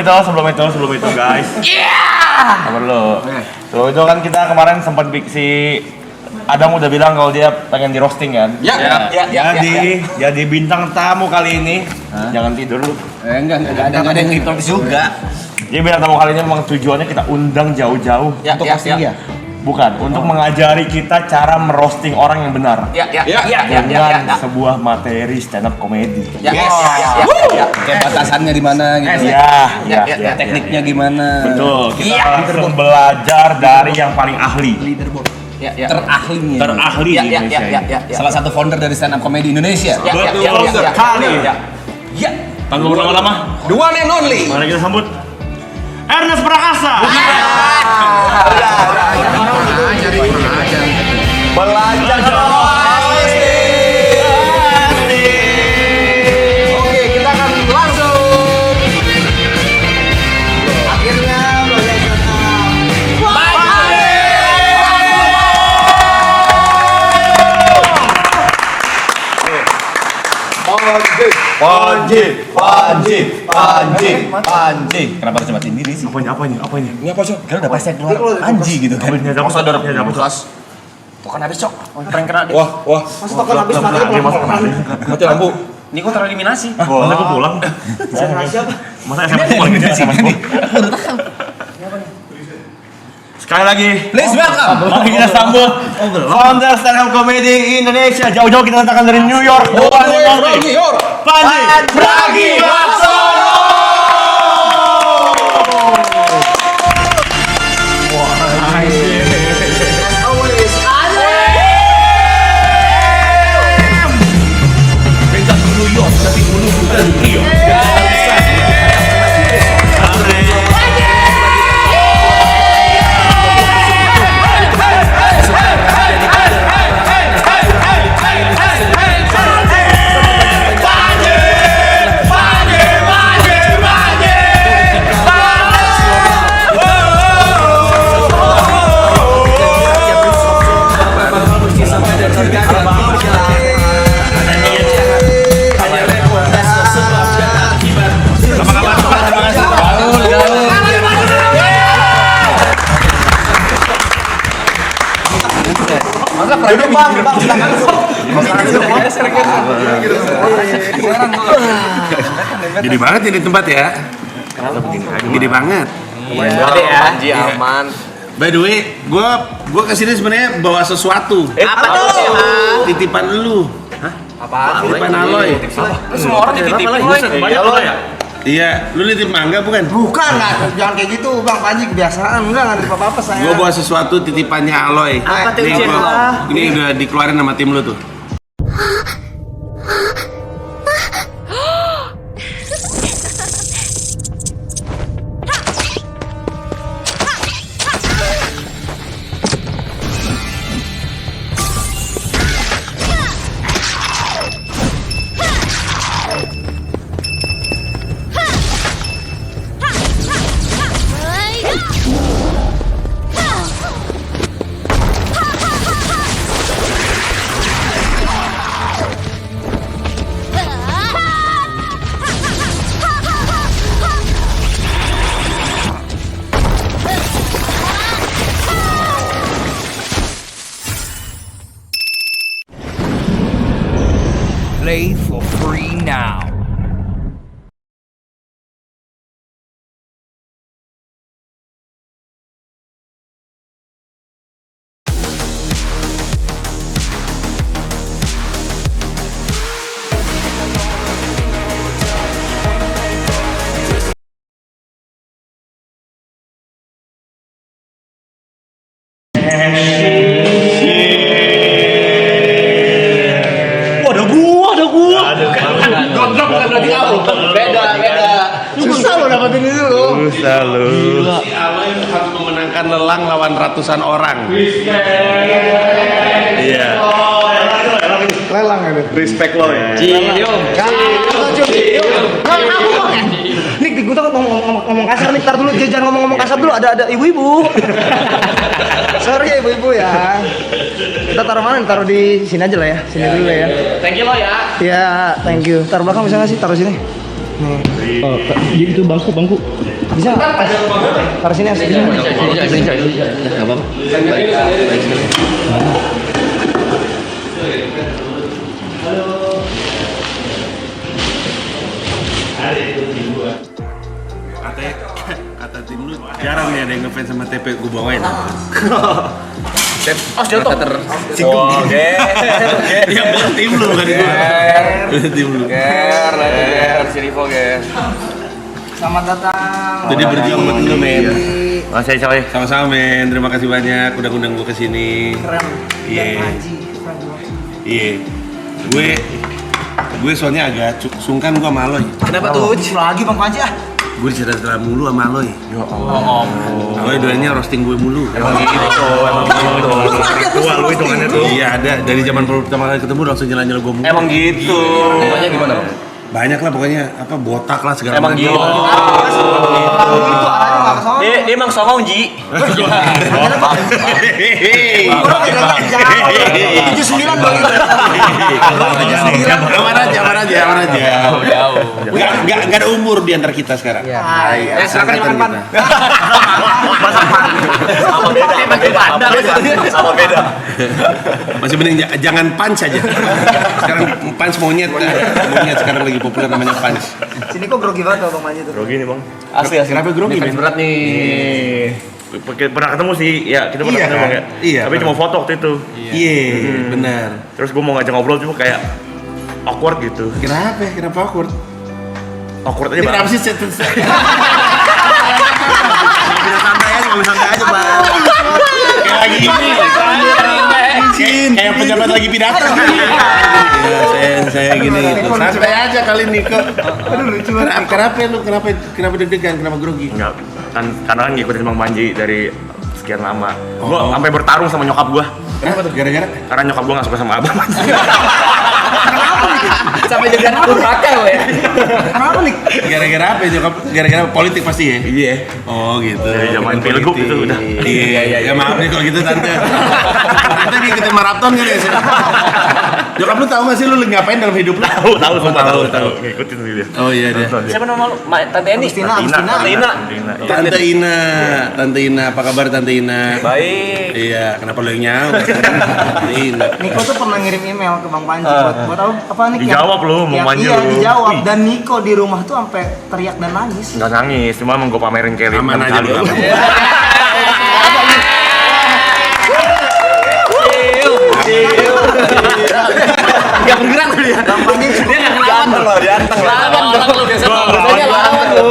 sebelum itu guys. Sabar dulu. Sebelum itu kan kita kemarin sempat si Adam udah bilang kalau dia pengen di roasting kan? Jadi bintang tamu kali ini. Jangan tidur lu. Enggak ada yang hipnotis juga. Jadi bintang tamu kali ini memang tujuannya kita undang jauh-jauh untuk roasting dia. Bukan, untuk mengajari kita cara merosting orang yang benar. Dengan sebuah materi stand up comedy. Kayak batasannya di mana gitu. Tekniknya gimana. Betul, kita langsung belajar dari yang paling ahli. Terahli di Indonesia. Salah satu founder dari stand up comedy Indonesia. Betul sekali. Tanpa berlama-lama, The one and only. mari kita sambut Ernest Prakasa. Belajar Oke, kita akan langsung. Akhirnya belajar Panji. Kenapa harus nyebatin diri sih? Apanya? Ini apa, Cok? Kan udah pasti keluar Panji gitu kan. Masa doroknya dapat kelas. Token habis, Cok. Prank kena dia. Wah. Masa token habis mati pelan-pelan. Mati lampu. Ini kok tereliminasi. Masa gue pulang. Siapa? Masa SMS pulang gitu SMS gue. Sekali lagi, Please welcome. mari kita sambut founder stand up comedy Indonesia. Jauh-jauh kita datangkan dari New York. Panji Pragiwaksono. Gede banget ini tempat ya. Gede banget. Panji aman. By the way, gua kesini sebenarnya bawa sesuatu. Apa tuh? Titipan lu. Apaan? Titipan Aloy. Semua orang dititipin Aloy. Iya, lu nitip mangga bukan? Bukan lah, jangan kayak gitu Bang Panji, kebiasaan. Enggak ada apa-apa saya. Gua bawa sesuatu titipannya Aloy. Apa tuh, Nih, Cek? ini udah dikeluarin sama tim lu tuh. Play for free now. Susah lo dapetin itu lo. Susah lu. Si Aloy harus memenangkan lelang lawan ratusan orang. Iya. Lelang itu. Respect lo ya. Nik, gue tuh ngomong kasar nih, tar dulu, jangan ngomong kasar dulu, ada ibu-ibu. Sorry ya ibu-ibu ya. Kita taruh mana? Taruh di sini aja lah ya, sini dulu ya. Thank you lo ya. Ya, thank you. Taruh belakang bisa nggak sih? Taruh sini. Oh, jadi itu bangku. Bisa taruh sini asli. Bisa. Enggak apa-apa. Kata tim lu jarang nih ada yang ngefans sama TP gue bawain. Jatuh. Oke. Yang bener tim lu kan gue. Tim lu. Ger, si Rivo ger. Selamat datang. Jadi berjuang buat lu men. Masih coy. Sama-sama men. Terima kasih banyak udah ngundang gue kesini. Keren. Iya. Gue soalnya agak sungkan gue sama Aloy. Kenapa tuh? Lagi Bang Panji ah. Gue cerita mulu sama Aloy. Ya Allah. Aloy doanya roasting gue mulu. Emang gitu. Tua lu hitungannya tuh. Iya ada dari zaman pertama kali ketemu langsung nyala gue mulu. Emang gitu. Namanya gimana, Bang? Banyak lah pokoknya apa botak lah segala Emang gitu. Itu arahnya enggak ke sono. Dia emang songong, Ji. Hehehe. 79 Bang. Aman aja. Gak ada umur di antara kita sekarang. Silakan Angkatan dimakan. kita. Sama beda. Masih mending jangan punch aja. Sekarang punch monyet sekarang lagi populer namanya punch. Sini kok grogi banget Bang Panji tuh. Grogi nih bang. Asli. Kenapa grogi? Fans berat nih. Pernah ketemu sih, ya kita pernah Iya, ketemu kan? ya. Iya, Tapi cuma foto waktu itu. Iya, benar. Terus gue mau ngajak ngobrol cuma kayak awkward gitu. Kenapa awkward? Awkward aja Ini bang. kenapa sih santai aja bang. Kayak lagi ini. Kayak pejabat lagi pidato. Iya, saya gini gitu. Santai aja kali nih kok. Aduh lucu banget. Kenapa deg-degan? Kenapa grogi? Enggak, kan karena kan ngikutin Bang Panji dari sekian lama. Gue sampai bertarung sama nyokap gue. Kenapa tuh? Gara-gara? Karena nyokap gue gak suka sama abang. Sampai jadi anak durhaka lo ya. Kenapa nih? Gara-gara apa ya nyokap? Gara-gara politik pasti ya? Iya. Oh gitu. Dari zaman pilgub itu udah. Iya. Ya maaf nih kalau gitu tante. Tante ngikutin maraton kali ya sih. Nyokap lu tahu gak sih lu lagi ngapain dalam hidup lu? Tahu. Ngikutin sih dia. Oh iya dia. Siapa nama lu? Tante Eni. Tante Ina, apa kabar Tante Ina? Baik. Iya, kenapa lu yang nyawa? Tante Ina. Niko tuh pernah ngirim email ke Bang Panji buat tahu apa nih? Dijawab lu, mau manja Iya, lu. dijawab. Wih. Dan Niko di rumah tuh sampai teriak dan nangis. Nggak nangis, cuma emang gue pamerin kayak Aman enam aja kali. lu. aman. Gak bergerak tuh dia. Bang Panji Dia gak ngelawan loh, dianteng lah. Lawan lu, biasanya lawan lu.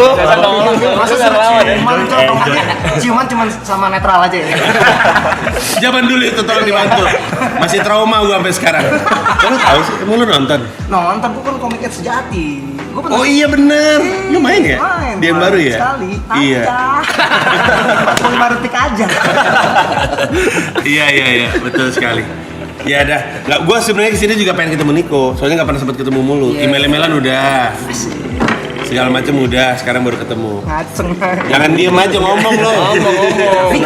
masa lawan ya. ciuman tuh Bang Panji ciuman cuma sama netral aja ya. Zaman dulu itu tolong dibantu. Masih trauma gua sampai sekarang. Lu tahu sih, emang lu nonton? Nonton gua kan komik sejati. Gua pernah Oh iya bener. Lu main ya? main. Dia yang baru ya? Sekali. Iya. Aja. 45 detik aja. Iya, betul sekali. Ya dah, nggak, gue sebenarnya kesini juga pengen ketemu Niko, soalnya nggak pernah sempat ketemu mulu. Email-emailan udah, segala macam udah, sekarang baru ketemu. Ngaceng. Jangan diem aja ngomong lo.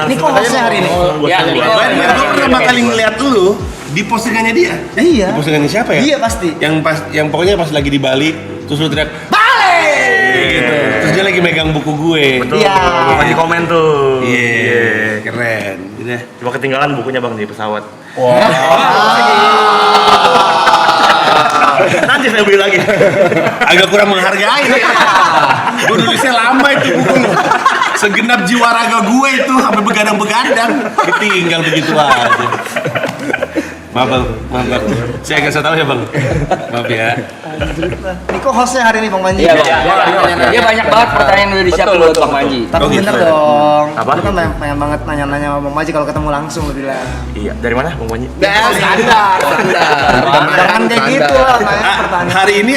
Niko hostnya hari ini. Ya, Gue pertama kali ngeliat lu di postingannya dia. Iya. Di postingannya siapa ya? Iya pasti. Yang pokoknya pas lagi di Bali, terus lu teriak Bali gitu. Terus dia lagi megang buku gue. Betul. Iya. Bang Panji komen tuh. Iya, keren. Udah. Cuma ketinggalan bukunya bang di pesawat. Nanti saya beli lagi. Agak kurang menghargai. Gue nulisnya lama itu buku lu. Segenap jiwa raga gue itu sampai begadang-begadang. Ditinggal begitu aja. Maaf bang. Saya agak tahu ya bang. Maaf ya. Niko hostnya hari ini Bang Panji. Iya, Bang. Dia banyak banget pertanyaan yang udah disiapin buat Bang Panji. Tapi Oh, gitu. bener dong. Apa? Lu kan banyak banget nanya-nanya sama Bang Panji kalau ketemu langsung lu bilang. Iya, dari mana Bang Panji? Standar. Jangan kayak gitu lah, nanya pertanyaan. Hari ini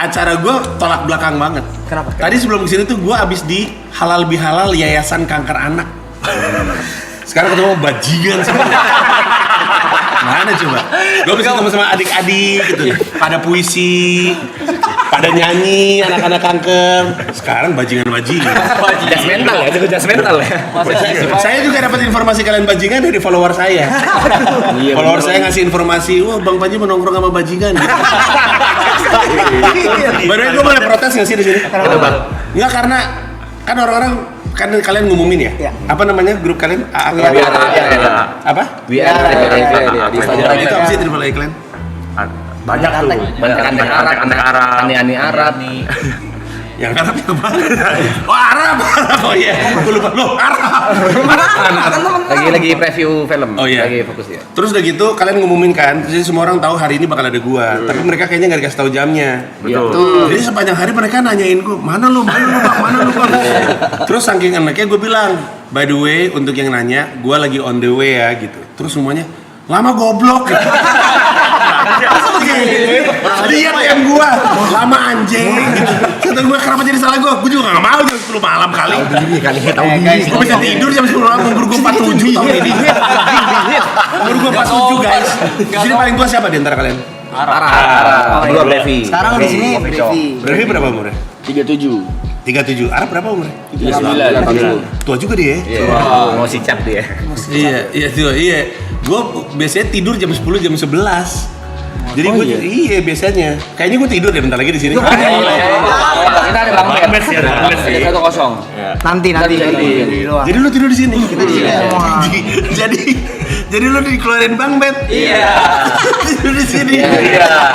acara gue tolak belakang banget. Kenapa? Tadi sebelum kesini tuh gue abis di Halal Bihalal Yayasan Kanker Anak. Sekarang ketemu bajingan semua. Mana coba? Gue bisa ketemu sama adik-adik gitu. Ada puisi. pada nyanyi anak-anak kanker. Sekarang bajingan-bajingan. Jas mental ya, itu jas mental ya. Saya juga dapat informasi kalian bajingan dari follower saya. Follower saya ngasih informasi, wah Bang Panji menongkrong sama bajingan. Baru gue boleh protes nggak sih di sini? Enggak, karena kan orang-orang kan kalian ngumumin ya? Apa namanya grup kalian? Apa? Biar di Instagram Itu apa sih triple A kalian? Banyak tuh. antek Arab, aneh-aneh Arab nih. Yang Arab yang mana? Oh Arab, oh iya, gue lupa. Loh Arab. Lagi preview film. Oh iya. Lagi fokus ya. Terus udah gitu kalian ngumumin kan, jadi semua orang tahu hari ini bakal ada gua. Tapi mereka kayaknya nggak dikasih tahu jamnya. Betul. Jadi sepanjang hari mereka nanyain gua, mana lu bang? Terus saking anaknya gua bilang, by the way untuk yang nanya, gua lagi on the way ya gitu. Terus semuanya, lama goblok. Lihat yang gua, lama anjing. Kata gua kenapa jadi salah gua? Gua juga nggak mau jam 10 malam kali. Gua bisa tidur jam 10 malam, umur gua 47 tahun ini. Umur gua 47 guys. Jadi paling tua siapa di antara kalian? Arab. Dua Brevi. Sekarang di sini Brevi berapa umurnya? 37. 37. Arab berapa umurnya? 39. Tua juga dia. Mau sicap dia. Iya. Gua biasanya tidur jam 10 jam 11. Jadi gue biasanya kayaknya gue tidur deh bentar lagi di sini. Kita ada Bang Bet ya, ada 1-0. nanti di luar. Jadi lu tidur di sini. Kita di sini semua. Jadi lu dikeluarin Bang Bet. Iya. Tidur di sini. Iya.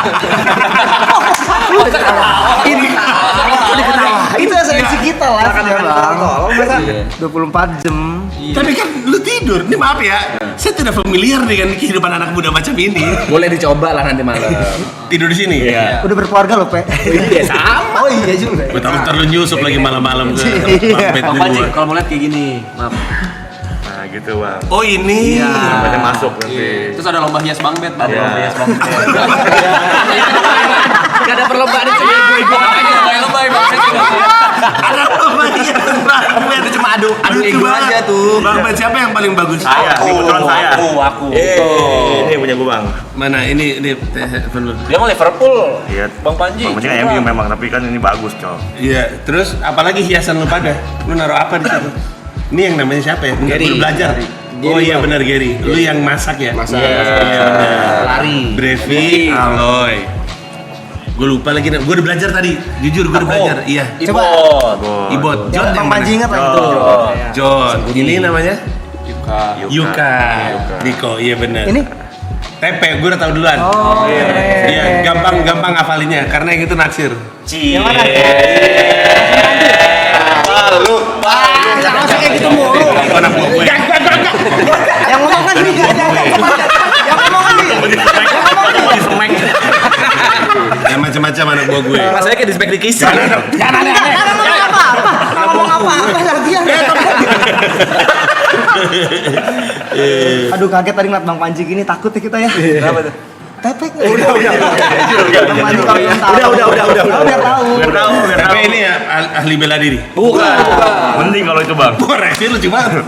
Itu esensi kita lah ya bang. Masa 24 jam. Tapi kan lu tidur. Ini maaf ya. Saya tidak familiar dengan kehidupan anak muda macam ini. Boleh dicoba lah nanti malam. Tidur di sini. Iya. Udah berkeluarga loh, Pe. Iya sama. Oh iya juga. Gue tahu ntar lu nyusup lagi malam-malam ke Bang Bet Bang Panji, dulu. kalau mau lihat kayak gini, maaf. Nah gitu bang. Oh ini. Banyak masuk nanti. Terus ada lomba hias Bang Bet, Iya. lomba hias Bang Bet. Gak ada perlombaan di sini. Kayak lomba Bang Bet. Ada apa ya Bang Bet? Itu cuma adu ego Bang. aja tuh. Bang Bet siapa yang paling bagus? Saya, ini kebetulan saya. Aku. Ini punya gue bang. Mana ini telepon lu. Dia mau Liverpool. Iya. Bang Panji. Bang Panji kan MU memang, tapi kan ini bagus cow. Iya, terus apalagi hiasan lu pada? Lu naruh apa di situ? Ini yang namanya siapa ya? Gary. Lu belajar. Oh iya benar Gary. Lu yang masak ya? Masak. Iya. Lari. Brevi, Aloy. Gue lupa lagi. Gue udah belajar tadi. Jujur gue udah belajar. Iya. Coba. Ibot. John yang Bang mana? Panji ingat lah itu. John. Ini namanya? Yuka. Diko. Iya benar. Ini? Tepe. Gue udah tahu duluan. Oh Iya. Gampang hafalinnya. Karena yang itu naksir. Yang mana? Lu. Jangan usah kayak gitu mulu. Anak buah gue. Yang ngomong kan dia. Yang ngomong kan dia. Ya macam-macam anak buah gue. Rasanya kayak di spek di kisah. Jangan ngomong apa-apa. Ngomong apa-apa latihan. Aduh kaget tadi ngeliat Bang Panji gini, takut ya kita ya. Kenapa tuh? Tepek. Udah. Bang Panji kalau belum tahu. Biar tahu. Tapi ini ya ahli bela diri. Bukan. Mending kalau itu bang. Wah, reaksi lucu banget.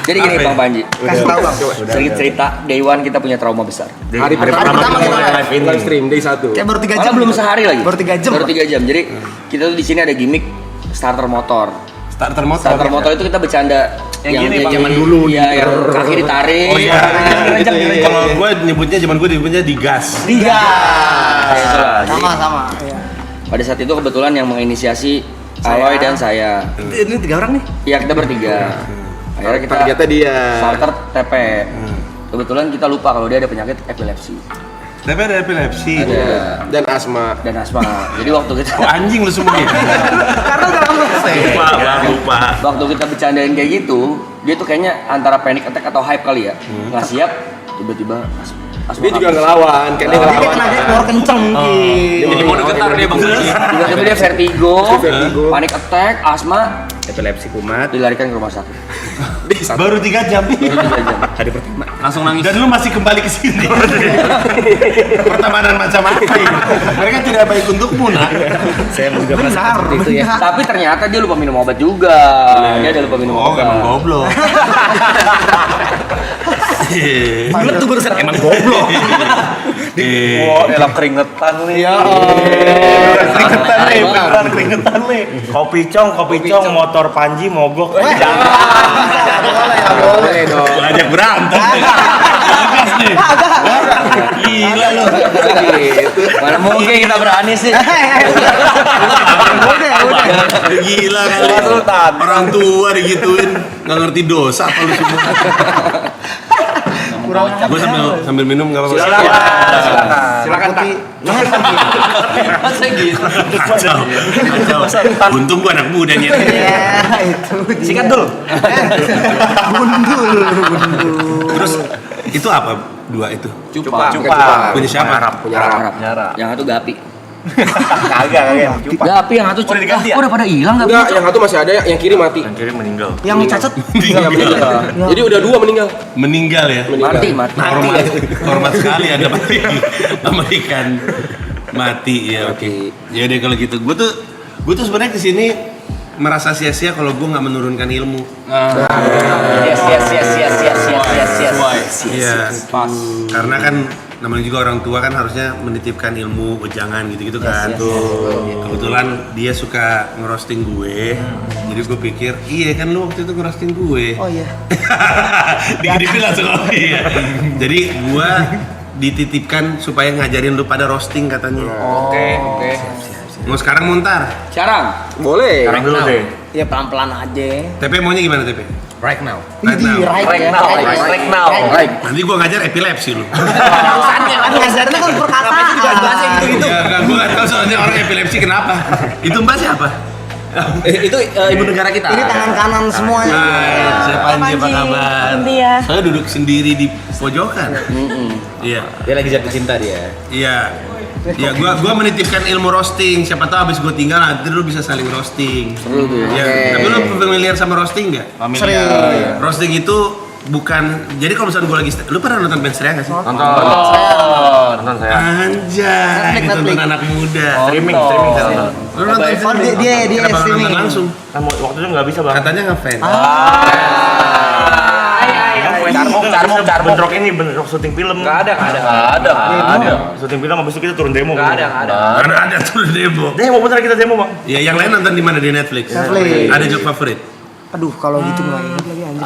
Jadi gini Bang Panji. Kasih tahu Bang. Sedikit cerita, Day One kita punya trauma besar. Hari pertama kita live ini. Live stream Day 1. Kayak baru 3 Malah jam. belum sehari lagi. Baru 3 jam. Baru 3 jam. Jadi kita tuh di sini ada gimmick starter motor. Starter motor. Starter motor itu kita bercanda Yang gini, Bang. zaman dulu ya, yang kaki ditarik. Oh iya. Kalau gue nyebutnya zaman gue nyebutnya digas. Sama. Pada saat itu kebetulan yang menginisiasi Aloy dan saya. Ini 3 orang nih. Iya, kita bertiga. Akhirnya kita Targetnya dia. starter TP. Kebetulan kita lupa kalau dia ada penyakit epilepsi. Tapi ada epilepsi. Ada Dan asma. dan asma. Jadi waktu kita Oh anjing lu semua ya. Karena udah lama Lupa. waktu kita bercandain kayak gitu, dia tuh kayaknya antara panic attack atau hype kali ya. Nggak siap, tiba-tiba asma. Dia juga ngelawan, kayak dia Dia ngelawan. kena dia keluar kenceng mungkin. Jadi mau getar dia Bang Panji. Tiba-tiba dia vertigo, panic attack, asma, Epilepsi kumat. dilarikan ke rumah sakit. Baru 3 jam. Baru 3 jam. Hari pertama. Langsung nangis. Dan lu masih kembali ke sini. Pertemanan macam apa ini? Mereka tidak baik untukmu, nak. Saya juga merasa seperti itu ya. Tapi ternyata dia lupa minum obat juga. Dia ada lupa minum Oh, obat. emang goblok. Bulat tuh barusan emang goblok. Wah, elap keringetan nih. Ya. Keringetan nih, beneran keringetan nih. Kopi cong, motor Panji mogok. Boleh dong. Ngajak berantem. Gila lu. Mana mungkin kita berani sih. Udah. Gila kali. Orang tua digituin nggak ngerti dosa apa lu semua. Gue sambil minum nggak apa-apa. Silakan tak. Masa gitu. Kacau. Untung gue anak muda nih. Ya, itu. Sikat dulu. Gundul. Terus itu apa dua itu? Cupa. Punya siapa? Punya Arab. Yang satu Gapi. Kagak. Gapi yang satu Udah diganti ya? udah pada hilang Gapi. Enggak, yang satu masih ada, yang kiri mati. Yang kiri meninggal. Yang cacat. Iya, meninggal. Jadi udah 2 meninggal. Meninggal ya. Mati. Hormat sekali ada mati sama ikan mati ya. Oke. Ya deh kalau gitu. Gue tuh sebenarnya kesini merasa sia-sia kalau gue nggak menurunkan ilmu. Yes. Iya. Karena kan namanya juga orang tua kan harusnya menitipkan ilmu wejangan gitu kan. Kebetulan dia suka ngerosting gue. Jadi gue pikir, iya kan lu waktu itu ngerosting gue. Oh iya. Dikit-dikit langsung oh iya. Jadi gue dititipkan supaya ngajarin lu pada roasting katanya. Oke. Mau sekarang mau ntar? Sekarang. Boleh. Sekarang dulu deh. Ya pelan-pelan aja. TP maunya gimana TP? Right now. Right now. Right now. Nanti gue ngajar epilepsi lu. Ngajarnya kan perkataan. gitu. Ya kan gue gak tau soalnya orang epilepsi kenapa. Itu mbak siapa? Itu ibu negara kita. Ini tangan kanan semuanya. Hai, saya Panji, apa kabar? Iya. Saya duduk sendiri di pojokan. Iya. Dia lagi jatuh cinta dia. Iya. Ya, gua menitipkan ilmu roasting. Siapa tahu abis gua tinggal nanti lu bisa saling roasting. Seru tuh ya. Ya, tapi lu familiar sama roasting nggak? Sering. Roasting itu bukan. Jadi kalau misalnya gua lagi, lu pernah nonton band Serea nggak sih? Nonton saya. Anjay, nonton anak muda. Streaming saya nonton. Lu nonton Oh, dia Kenapa nggak streaming. nonton langsung? Kan waktu itu nggak bisa bang. Katanya ngefans. Carmuk. Bentrok ini bentrok syuting film. Enggak ada. Syuting film habis itu kita turun demo. Enggak ada. Karena ada tuh demo. Demo bener kita demo bang. Ya, yang lain nonton di mana di Netflix? Netflix. Ada joke favorit? Aduh, kalau gitu nggak ingat lagi anjir.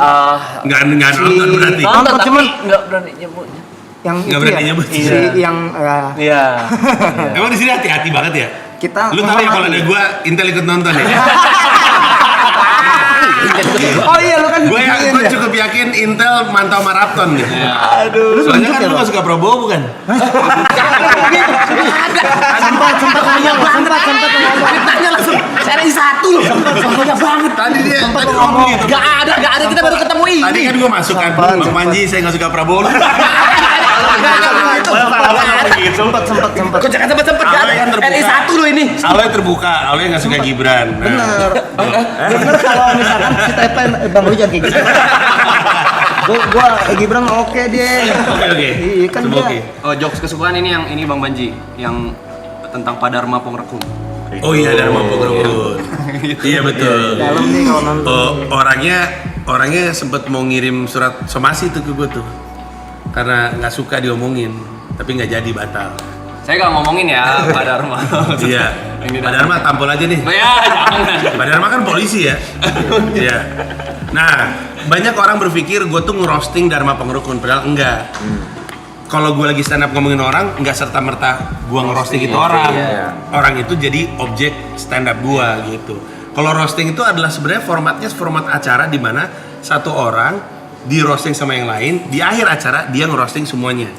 Nggak nonton berarti. Nonton cuman Enggak berani nyebut. yang Nggak itu berani ya. nyebut. Si yang Iya. Emang di sini hati-hati banget ya? kita Lu tahu ya kalau ada gua Intel ikut nonton ya? Oh iya lu kan Gue digituin ya? cukup yakin Intel mantau maraton nih. Lu Soalnya nunjuk kan ya, lu Bang? gak suka Prabowo bukan? sempat ngomong. Fitnahnya langsung seri satu loh. Banyak banget. Tadi dia ngomong gitu. Gak ada kita baru ketemu ini. Tadi kan gua masuk kan, Bang Panji saya gak suka Prabowo. Sempet. Kok jangan sempet kan? Awalnya kan terbuka. RI 1 loh ini. Awalnya terbuka, awalnya gak suka Gibran. Nah, Bener kalau misalkan si Tepe Bang Rudi jangan kayak gitu. Gua Gibran oke dia. Oke. Iya kan Semua dia. oke. Oh, jokes kesukaan ini yang ini Bang Banji, yang tentang Padarma Pongrekum. Oh iya, ada mampu ngerebut. Iya betul. Dalam nih kalau nonton. Oh, orangnya sempet mau ngirim surat somasi tuh ke gue tuh. Karena nggak suka diomongin, tapi nggak jadi batal. Saya gak ngomongin ya Padarma. Iya. Ini Pak Dharma tampol aja nih. Oh ya, jangan. Pak Dharma kan polisi ya. Iya. Nah, banyak orang berpikir gue tuh ngerosting Dharma Pongrekun, padahal enggak. Kalau gue lagi stand up ngomongin orang, nggak serta merta gue ngerosting itu orang. Orang itu jadi objek stand up gue gitu. Kalau roasting itu adalah sebenarnya formatnya format acara di mana satu orang di roasting sama yang lain, di akhir acara dia ngerosting semuanya.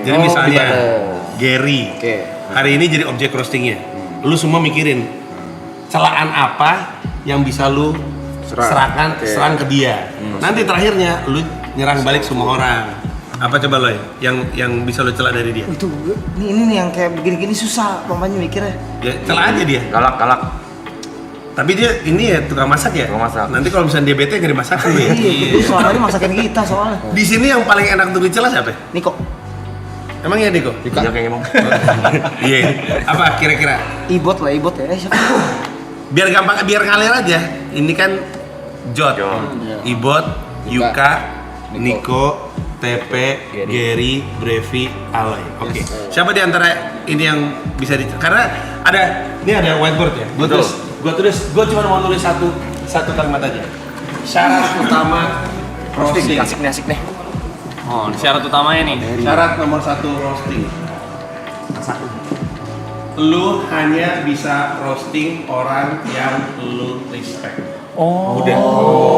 Jadi misalnya Gary hari ini jadi objek roastingnya. Lu semua mikirin celaan apa yang bisa lu serang ke dia. Nanti terakhirnya lu nyerang balik semua orang. Apa coba lo yang bisa lo celah dari dia? Itu ini nih yang kayak begini-gini susah Bapaknya mikirnya. Ya celah aja dia. Galak. Tapi dia ini ya tukang masak ya. Tukang masak. Nanti kalau misalnya dia bete nggak dimasakin ya. Iya, soalnya masakin kita soalnya. Di sini yang paling enak untuk dicelah siapa? Niko, Emang ya Niko? Iya kayak ngomong. Iya. Apa kira-kira? Ibot ya. Siapa? Biar gampang, biar ngalir aja. Ini kan Jot, Ibot, Yuka, Niko, TP, Gary, Brevi, Aloy. Oke. Siapa di antara ini yang bisa karena ini ada whiteboard ya. Gue cuma mau tulis satu kalimat aja. Syarat utama roasting. Asik nih. Oh, syarat utamanya nih. Syarat nomor 1 roasting. Lu hanya bisa roasting orang yang lu respect. Udah.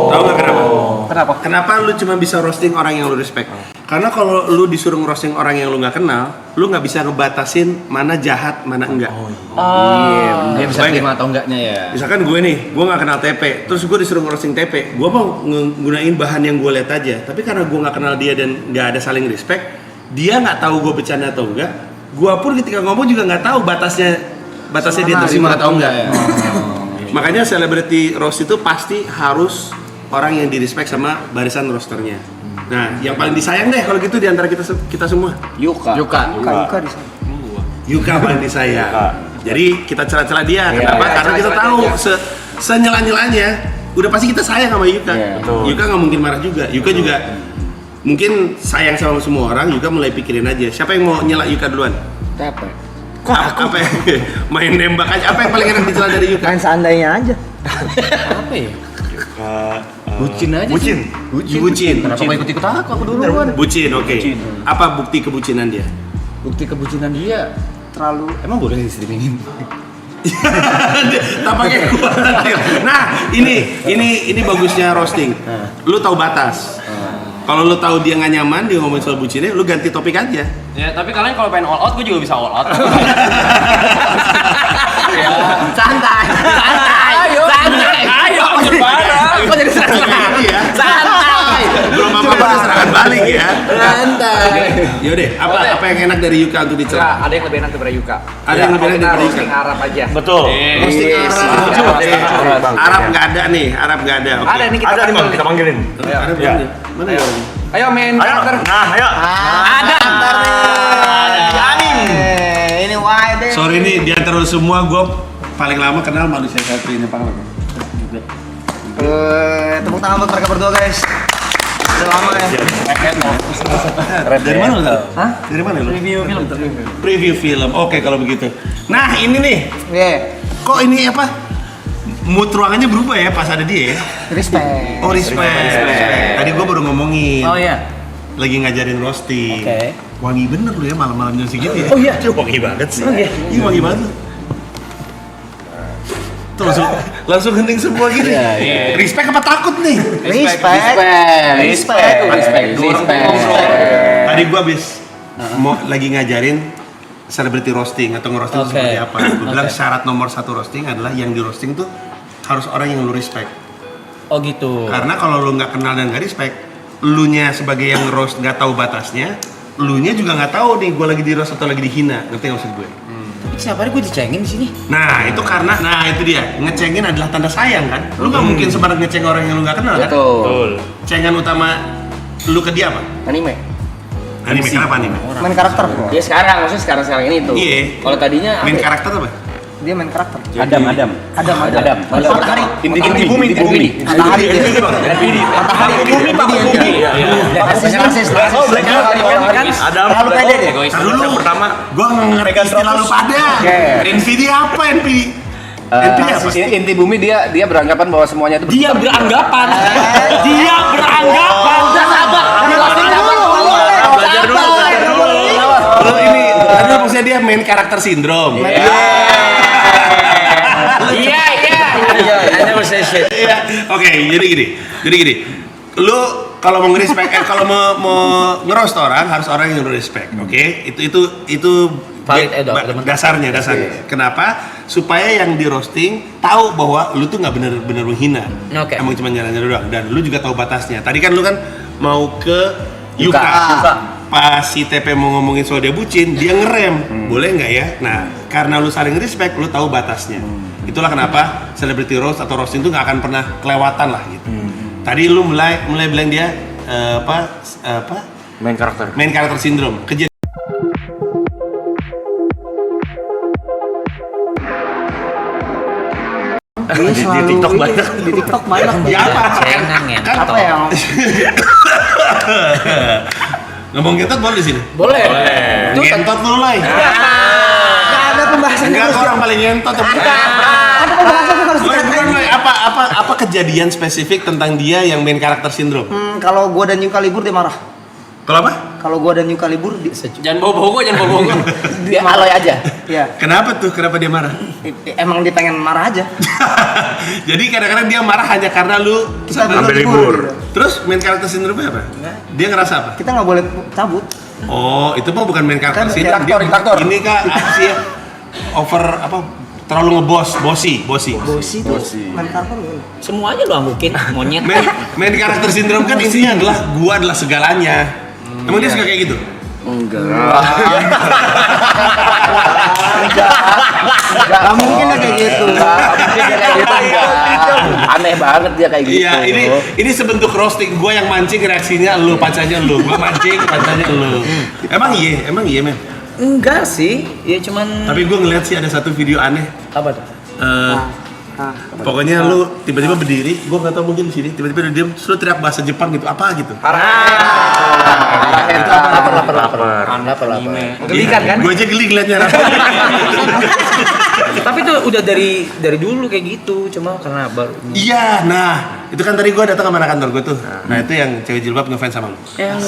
Tahu nggak kenapa? Kenapa lu cuma bisa roasting orang yang lu respect? Karena kalau lu disuruh roasting orang yang lu nggak kenal, lu nggak bisa ngebatasin mana jahat, mana enggak. Dia bisa Baik, terima atau enggaknya ya. Misalkan gue nih, gue nggak kenal TP, terus gue disuruh ngerosting TP, gue mau nggunain bahan yang gue lihat aja. Tapi karena gue nggak kenal dia dan nggak ada saling respect, dia nggak tahu gue bercanda atau enggak. Gue pun ketika ngomong juga nggak tahu batasnya dia terima atau enggak. Ya. Makanya celebrity roast itu pasti harus orang yang di respect sama barisan roasternya. Nah, yang paling disayang deh kalau gitu di antara kita semua. Yuka di sana. Yuka paling disayang. Jadi kita celah-celah dia. Kenapa? Karena kita tahu senyela-nyelanya udah pasti kita sayang sama Yuka. Yuka nggak mungkin marah juga. Yuka juga mungkin sayang sama semua orang. Yuka mulai pikirin aja. Siapa yang mau nyela Yuka duluan? Tepe. Apa ya? Main nembak aja. Apa yang paling enak dicela dari Yuka? Main seandainya aja. Apa ya? Bucin aja. Bucin. Kenapa mau ikut aku duluan? Bucin, oke. Apa bukti kebucinan dia? Bukti kebucinan dia terlalu emang boleh di streamingin? Tampaknya kuat. Nah, ini bagusnya roasting. Lu tahu batas. Kalau lu tahu dia nggak nyaman dia ngomongin soal bucinnya, lu ganti topik aja. Ya, tapi kalian kalau pengen all out, gue juga bisa all out. Santai. Ayo, Kok jadi serangan? Iya. Santai. Belum apa-apa serangan balik ya. Santai. Yaudah, apa yang enak dari Yuka untuk dicela? Ada yang lebih enak daripada Yuka. Ada yang lebih enak daripada Yuka. Roasting Arab aja. Betul. Roasting Arab. Arab nggak ada nih, Arab nggak ada. Oke. Ada nih Ada nih Bang, kita panggilin. Arab Ya. mana ya? Ayo main Ayo, karakter. nah, ayo. Ada antar Ini wide deh. Sorry nih di antara lu semua gue paling lama kenal manusia satu ini Pak. Tepuk tangan buat mereka berdua guys. Udah lama ya. Dari mana lu? Hah? Dari mana lu? Preview film. Oke kalau begitu. Nah ini nih, Iya. kok ini apa? Mood ruangannya berubah ya pas ada dia ya? Respect. Oh respect. Tadi gue baru ngomongin. Oh iya. Lagi ngajarin roasting. Oke. Wangi bener lu ya malam-malam jam segitu ya? Oh iya. Wangi banget sih. Iya wangi banget. Tuh langsung hening semua gitu. Iya. Respect apa takut nih? Respect. Tadi gua habis mau lagi ngajarin celebrity roasting atau ngerosting itu seperti apa. Gua bilang syarat nomor 1 roasting adalah yang di roasting tuh harus orang yang lu respect. Oh gitu. Karena kalau lu nggak kenal dan nggak respect, lunya sebagai yang roast nggak tahu batasnya, lunya juga nggak tahu nih gua lagi di roast atau lagi dihina. Ngerti nggak maksud gue? Siapa nih gue dicengin di sini? Nah itu karena, itu dia ngecengin adalah tanda sayang kan. Lu nggak mungkin sembarang ngeceng orang yang lu nggak kenal kan. Betul. Cengan utama lu ke dia apa? Anime. Anime kenapa anime? Main karakter. Dia sekarang, maksudnya sekarang ini tuh. Iya. Kalau tadinya Main apa ya? karakter apa? Dia main karakter. Adam. Matahari. Inti bumi. Matahari dia. Matahari bumi, Pak bumi. Rasis. Ada Terlalu pede deh. Egois. Tar dulu pertama, gua ngerti istilah lu pada. NVD apa NVD? NVD apa? Inti bumi dia beranggapan bahwa semuanya itu Dia beranggapan. Belajar dulu. Lu ini, tadi maksudnya dia main karakter sindrom. Iya. Oke, jadi gini. Lu kalau mau nge-respect, kalau mau nge-roast orang harus orang yang lu respect, oke? Itu Valid, dasarnya. Kenapa? Supaya yang di roasting tahu bahwa lu tuh nggak bener-bener menghina. Oke. Emang cuma jalan-jalan doang. Dan lu juga tahu batasnya. Tadi kan lu kan mau ke Yuka. Pas si TP mau ngomongin soal dia bucin, dia ngerem. Boleh nggak ya? Nah, karena lu saling respect, lu tahu batasnya. Itulah kenapa celebrity roast atau roasting itu nggak akan pernah kelewatan lah gitu. Tadi lu mulai bilang dia Main karakter. main karakter sindrom. Di TikTok banyak. Di TikTok banyak. Ya apa? Cengang ya. Kan Apa yang Ngomong ngentot boleh di sini? Boleh. Ngentot lu lah. Nggak ada pembahasan Enggak, terus. orang paling ngentot. Ada pembahasan harus Bukan, dikatain. Loy. Apa kejadian spesifik tentang dia yang main karakter sindrom? Kalau gua dan Yuka libur dia marah. Kalau apa? Kalau gua dan Yuka libur dia Jangan bawa gua, jangan bawa gua. Dia alay aja. ya Kenapa tuh? Kenapa dia marah? emang dia pengen marah aja. Jadi kadang-kadang dia marah hanya karena lu Ambil libur. Terus main karakter sindromnya apa? Dia ngerasa apa? Kita nggak boleh cabut. Oh, itu mah bukan main karakter Kan sih. interaktor. Ini kak apa sih ya? Over apa? Terlalu bosi. Bosi tuh. Main karakter lu. Semuanya lu anggukin, monyet. Main karakter sindrom kan isinya adalah gua adalah segalanya. Emang dia suka kayak gitu? Enggak. Gak mungkin ya kayak gitu. Aneh banget dia kayak gitu. Iya, ini sebentuk roasting. Gua yang mancing reaksinya lu, pancanya lu. Gua mancing, pancanya lu. Emang iya, men. Enggak sih, ya cuman Tapi gua ngeliat sih ada satu video aneh. apa tuh? Pokoknya lu tiba-tiba berdiri, gua nggak tahu mungkin di sini tiba-tiba lu diem, terus lu teriak bahasa Jepang gitu, apa gitu? Lapar. Gelikan kan? Gua aja geli ngeliatnya. Tapi itu udah dari dulu kayak gitu, cuma karena baru. Iya, nah itu kan tadi gua datang sama anak kantor gua tuh. Nah itu yang cewek jilbab ngefans sama lu. Iya.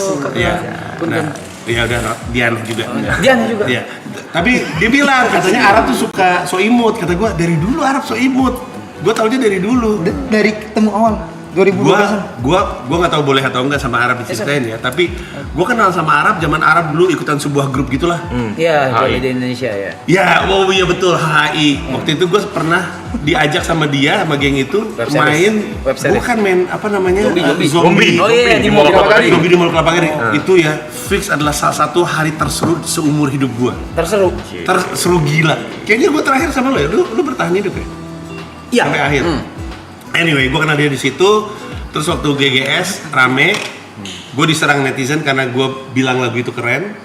Nah, iya udah Diana juga. Diana juga. Iya. Tapi dia bilang katanya Arab tuh suka so imut. Kata gua dari dulu Arab so imut. Gua taunya dari dulu. Dari ketemu awal 2012. Gua nggak tahu boleh atau enggak sama Arab diceritain ya. Tapi gua kenal sama Arab zaman Arab dulu ikutan sebuah grup gitulah. Iya, kalau di Indonesia ya. Ya, oh iya betul HI. Waktu itu gue pernah diajak sama dia sama geng itu Web series. main Web series. bukan main apa namanya Zombie. Oh iya, di Mall Kelapa Gading. Zombie di Mall Kelapa Gading. Itu ya fix adalah salah satu hari terseru seumur hidup gue. Terseru. Terseru gila. Kayaknya gue terakhir sama lo ya. Lu bertahan hidup ya? Iya. Sampai akhir. Anyway, gue kenal dia di situ. Terus waktu GGS rame, gue diserang netizen karena gue bilang lagu itu keren.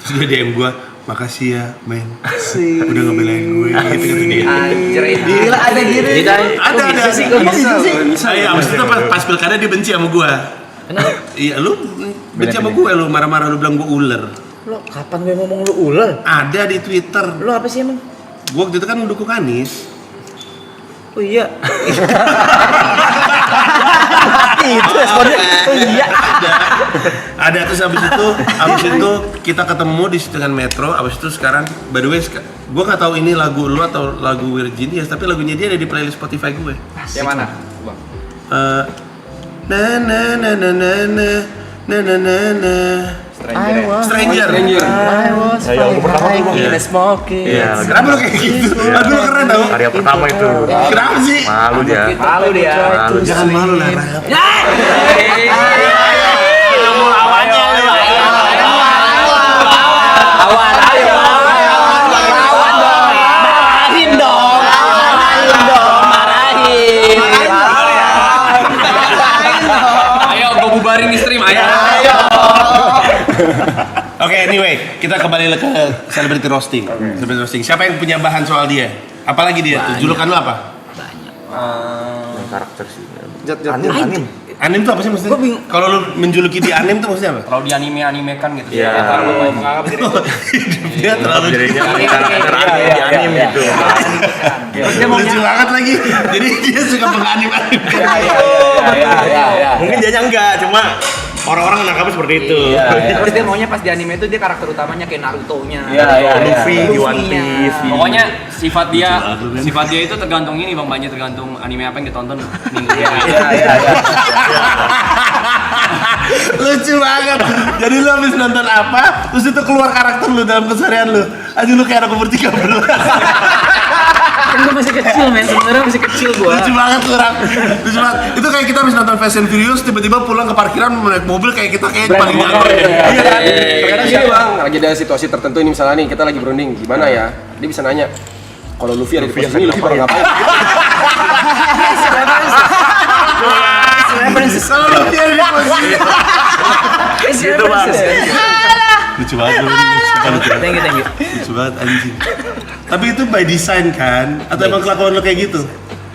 Terus dia DM gue, makasih ya men, udah ngebelain gue gitu dia. Anjir. Gila ada gitu. Ada. Saya abis itu pas pilkada dia benci sama gue. Kenapa? Iya, lu benci sama gue, lu marah-marah, lu bilang gue ular. Lo kapan gue ngomong lu ular? Ada di Twitter. Lo apa sih emang? Gue waktu itu kan mendukung Anies. Oh iya. Itu responnya. Iya. Ada terus abis itu kita ketemu di dengan Metro. Abis itu sekarang by the way gue nggak tahu ini lagu lu atau lagu Virginius tapi lagunya dia ada di playlist Spotify gue. Yang mana? Bang. Na na na na na na na na na na Stranger. Yang pertama tuh Bang. Iya. Kenapa lu kayak gitu? Lagu lu keren tau. Karya pertama itu. Kenapa sih? Malu dia. Malu dia. Malu. Jangan malu lah. Ayo gua bubarin di stream ayo. Oke, anyway, kita kembali ke celebrity roasting. Celebrity roasting. Siapa yang punya bahan soal dia? Apalagi dia tuh? Julukan lu apa? Karakter sih. Anim. Anim tuh apa sih maksudnya? Kalau lu menjuluki di anim tuh maksudnya apa? Kalau di anime-animekan gitu. Iya. Dia terlalu Jadinya karakter di anime gitu. lucu banget lagi. Jadi dia suka menganim-anim. Mungkin dia enggak, cuma orang-orang nangkapnya seperti itu. Terus dia maunya pas di anime itu dia karakter utamanya kayak Naruto-nya. Luffy di One Piece. Pokoknya sifat dia itu tergantung ini Bang, banyak tergantung anime apa yang ditonton minggu ini. Lucu banget. Jadi lu habis nonton apa, terus itu keluar karakter lu dalam keseharian lu. Aja lu kayak anak umur 13. Kan gue masih kecil men, sebenarnya masih kecil gue. Lucu banget lu, Rak. Lucu banget. Itu kayak kita habis nonton Fast and Furious, tiba-tiba pulang ke parkiran naik mobil kayak kita kayak paling jago. Iya kan? Terkadang gini bang, lagi ada situasi tertentu ini misalnya nih kita lagi berunding, gimana ya? Dia bisa nanya, kalau Luffy ada di posisi ini, Luffy bakal ngapain? Kalau lu dia di posisi Gitu bang. lucu banget lu. Thank you. Lucu banget anjing. Tapi itu by design kan? Atau emang kelakuan lu kayak gitu?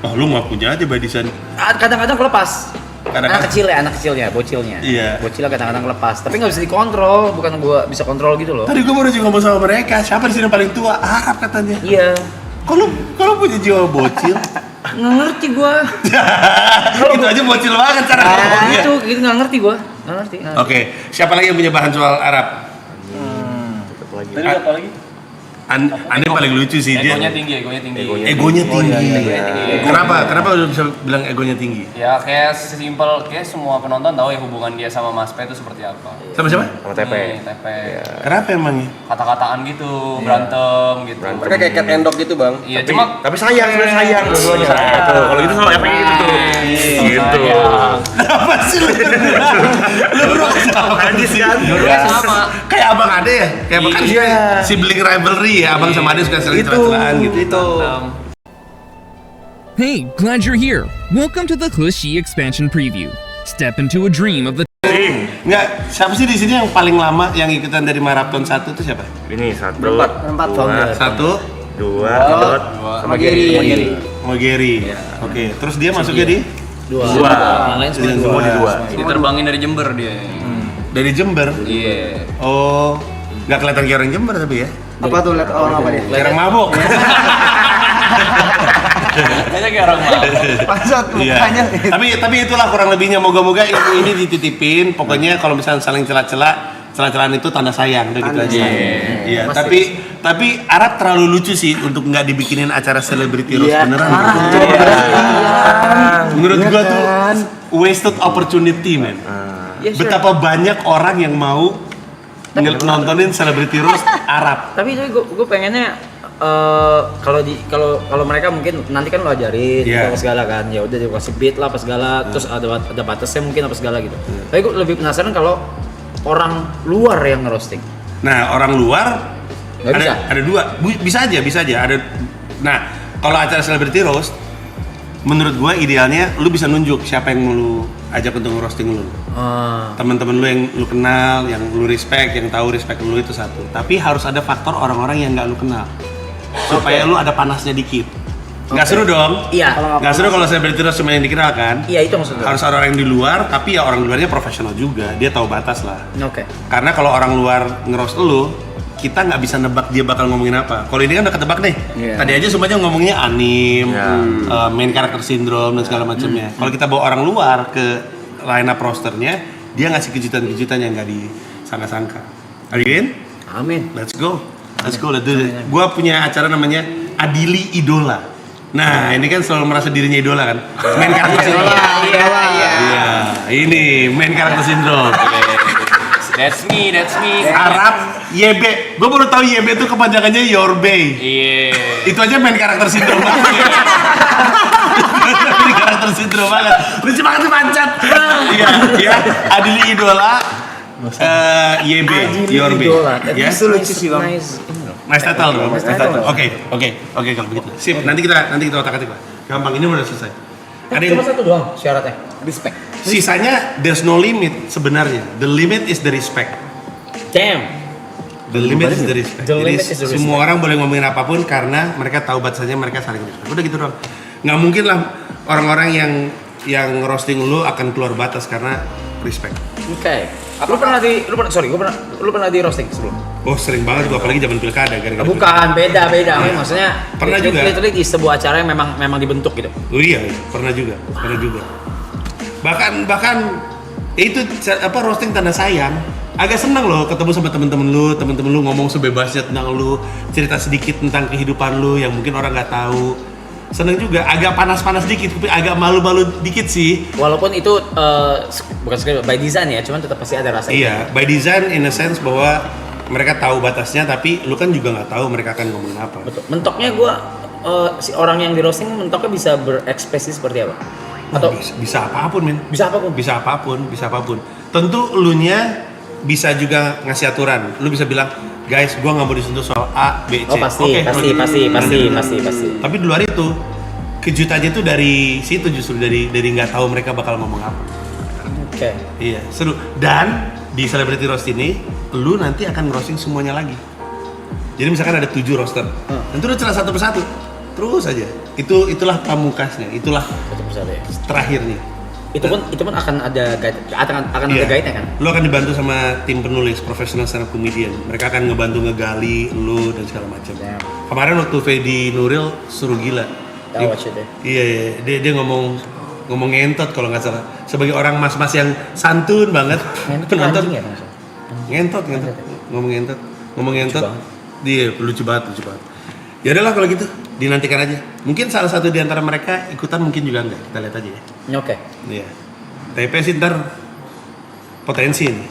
Oh lu nggak punya aja by design. Kadang-kadang kelepas. Anak kecilnya, bocilnya. Iya. Bocilnya kadang-kadang lepas, tapi nggak bisa dikontrol, bukan gua bisa kontrol gitu loh. Tadi gue baru juga ngomong sama mereka, siapa di sini yang paling tua? Arab katanya. Iya. Kalau punya jiwa bocil, Nggak ngerti gua. itu aja bocil banget cara ngomongnya. Itu nggak ngerti gua. Nggak ngerti. Oke, siapa lagi yang punya bahan soal Arab? Tadi apa lagi? Anda paling lucu sih dia. Egonya tinggi. Egonya tinggi. Kenapa lu bisa bilang egonya tinggi? Ya kayak sesimpel, kayak semua penonton tahu ya hubungan dia sama Mas P itu seperti apa. Sama siapa? Sama TP. TP. Kenapa emangnya? Kata-kataan gitu, berantem gitu. Mereka kayak cat and dog gitu, Bang. Iya, cuma Tapi sayang dua-duanya. Tuh, kalau gitu sama efeknya gitu tuh. Gitu. Kenapa sih lu? Lu bro Hadis kan? dua sama. kayak abang ade ya? Kayak abang kan Iya. sibling rivalry ya, abang sama ade suka sering celah-celahan gitu. Hey, glad you're here. Welcome to the Clichy expansion preview. Step into a dream of the Enggak, siapa sih di sini yang paling lama yang ikutan dari maraton 1 itu siapa? Ini 1, Empat 1, 2, sama Gary. Mogeri. Oke, terus dia masuknya di 2. Yang lain Semua di 2. Diterbangin dari Jember dia. dari Jember. Iya. Oh, nggak kelihatan kayak orang Jember tapi ya. Apa tuh lihat orang apa dia? Jarang mabok. Kayaknya kayak orang mau. Pasat Iya. mukanya. Tapi itulah kurang lebihnya. Moga-moga ilmu ini dititipin. Pokoknya kalau misalnya saling celah-celahan itu tanda sayang, udah gitu aja. Iya. Tapi Arab terlalu lucu sih untuk nggak dibikinin acara celebrity roast beneran. Menurut gua tuh wasted opportunity, man. Betapa banyak orang yang mau nontonin celebrity roast Arab. Tapi gue pengennya kalau mereka mungkin nanti kan lo ajarin Iya. apa segala kan, ya udah dikasih beat lah apa segala, terus ada batasnya mungkin apa segala gitu. Tapi gue lebih penasaran kalau orang luar yang ngerosting. Nah, orang luar Nggak bisa? ada dua. Bisa aja. Nah, kalau acara celebrity roast, menurut gua idealnya lu bisa nunjuk siapa yang mau lu ajak untuk ngerosting lu. Teman-teman lu yang lu kenal, yang lu respect, yang tahu respect lu itu satu. Tapi harus ada faktor orang-orang yang nggak lu kenal. Supaya lu ada panasnya dikit. Nggak seru dong? Iya. Nggak seru kalau celebrity roast cuma yang dikenal kan? Iya itu maksud gue. Harus ada orang yang di luar, tapi ya orang luarnya profesional juga. Dia tahu batas lah. Oke. Karena kalau orang luar ngeroast lu, kita nggak bisa nebak dia bakal ngomongin apa. Kalau ini kan udah ketebak nih. Tadi aja semuanya ngomongnya anim, main character syndrome dan segala macamnya. Kalau kita bawa orang luar ke line up rosternya, dia ngasih kejutan-kejutan yang nggak disangka-sangka. Are you in? Amin. Let's go, let's do it. Gua punya acara namanya Adili Idola. Nah, ini kan selalu merasa dirinya idola kan. Main karakter syndrome. Iya. Ini main karakter syndrome. That's me. Arab YB. Gue baru tahu YB itu kepanjangannya Your Bay. Iya. Itu aja main karakter sindrom banget. Main karakter sindrom banget. Lucu banget tuh pancat. Iya. Adili Idola. YB, Your Bay. Ya. Itu lucu sih bang. Nice title dong. Oke kalau begitu. Sip. Nanti kita otak-atik lah. Gampang, ini udah selesai. Ada yang Cuma satu doang syaratnya. Respect. sisanya there's no limit sebenarnya. The limit is the respect. Damn. The limit is the respect. The Jadi limit is the respect. semua orang boleh ngomongin apapun karena mereka tahu batasannya, mereka saling respect. Udah gitu doang. Nggak mungkin lah orang-orang yang roasting lu akan keluar batas karena respect. Oke. Lu pernah di roasting sebelum? Oh sering banget gua, apalagi zaman pilkada gara-gara. Bukan, beda. Maksudnya Pernah juga. Literally di sebuah acara yang memang dibentuk gitu. Oh iya, pernah juga. Bahkan itu roasting tanda sayang. Agak senang loh ketemu sama temen-temen lu ngomong sebebasnya tentang lu, cerita sedikit tentang kehidupan lu yang mungkin orang nggak tahu. Seneng juga, agak panas-panas dikit, tapi agak malu-malu dikit sih. Walaupun itu bukan sekali by design ya, cuman tetap pasti ada rasa. Iya, by design in a sense bahwa mereka tahu batasnya, tapi lu kan juga nggak tahu mereka akan ngomongin apa. Betul. Mentoknya si orang yang di roasting mentoknya bisa berekspresi seperti apa? Atau Bisa apapun, men. bisa apapun? Bisa apapun. Tentu elunya bisa juga ngasih aturan. Lu bisa bilang, guys, gua nggak mau disentuh soal A, B, C. Oh pasti. Tapi di luar itu, kejutannya tuh dari situ justru dari nggak tahu mereka bakal ngomong apa. Oke. Iya, seru. Dan di Celebrity Roast ini, lu nanti akan roasting semuanya lagi. Jadi misalkan ada 7 roster, nanti lu celah satu persatu, terus aja. Itulah pamukasnya, itulah Satu persatu ya. terakhir nih. itu pun akan ada guide, akan ada guide-nya kan. Lu akan dibantu sama tim penulis profesional stand up comedian. Mereka akan ngebantu ngegali lu dan segala macam. Kemarin waktu Fedi Nuril suruh gila. Iya, dia ngomong ngentot kalau nggak salah. Sebagai orang mas-mas yang santun banget, penonton ngentot. Ngomong ngentot. Dia lucu banget. Ya udahlah kalau gitu, dinantikan aja. Mungkin salah satu di antara mereka ikutan, mungkin juga enggak. Kita lihat aja ya. Oke. Iya. TP sih ntar potensi nih.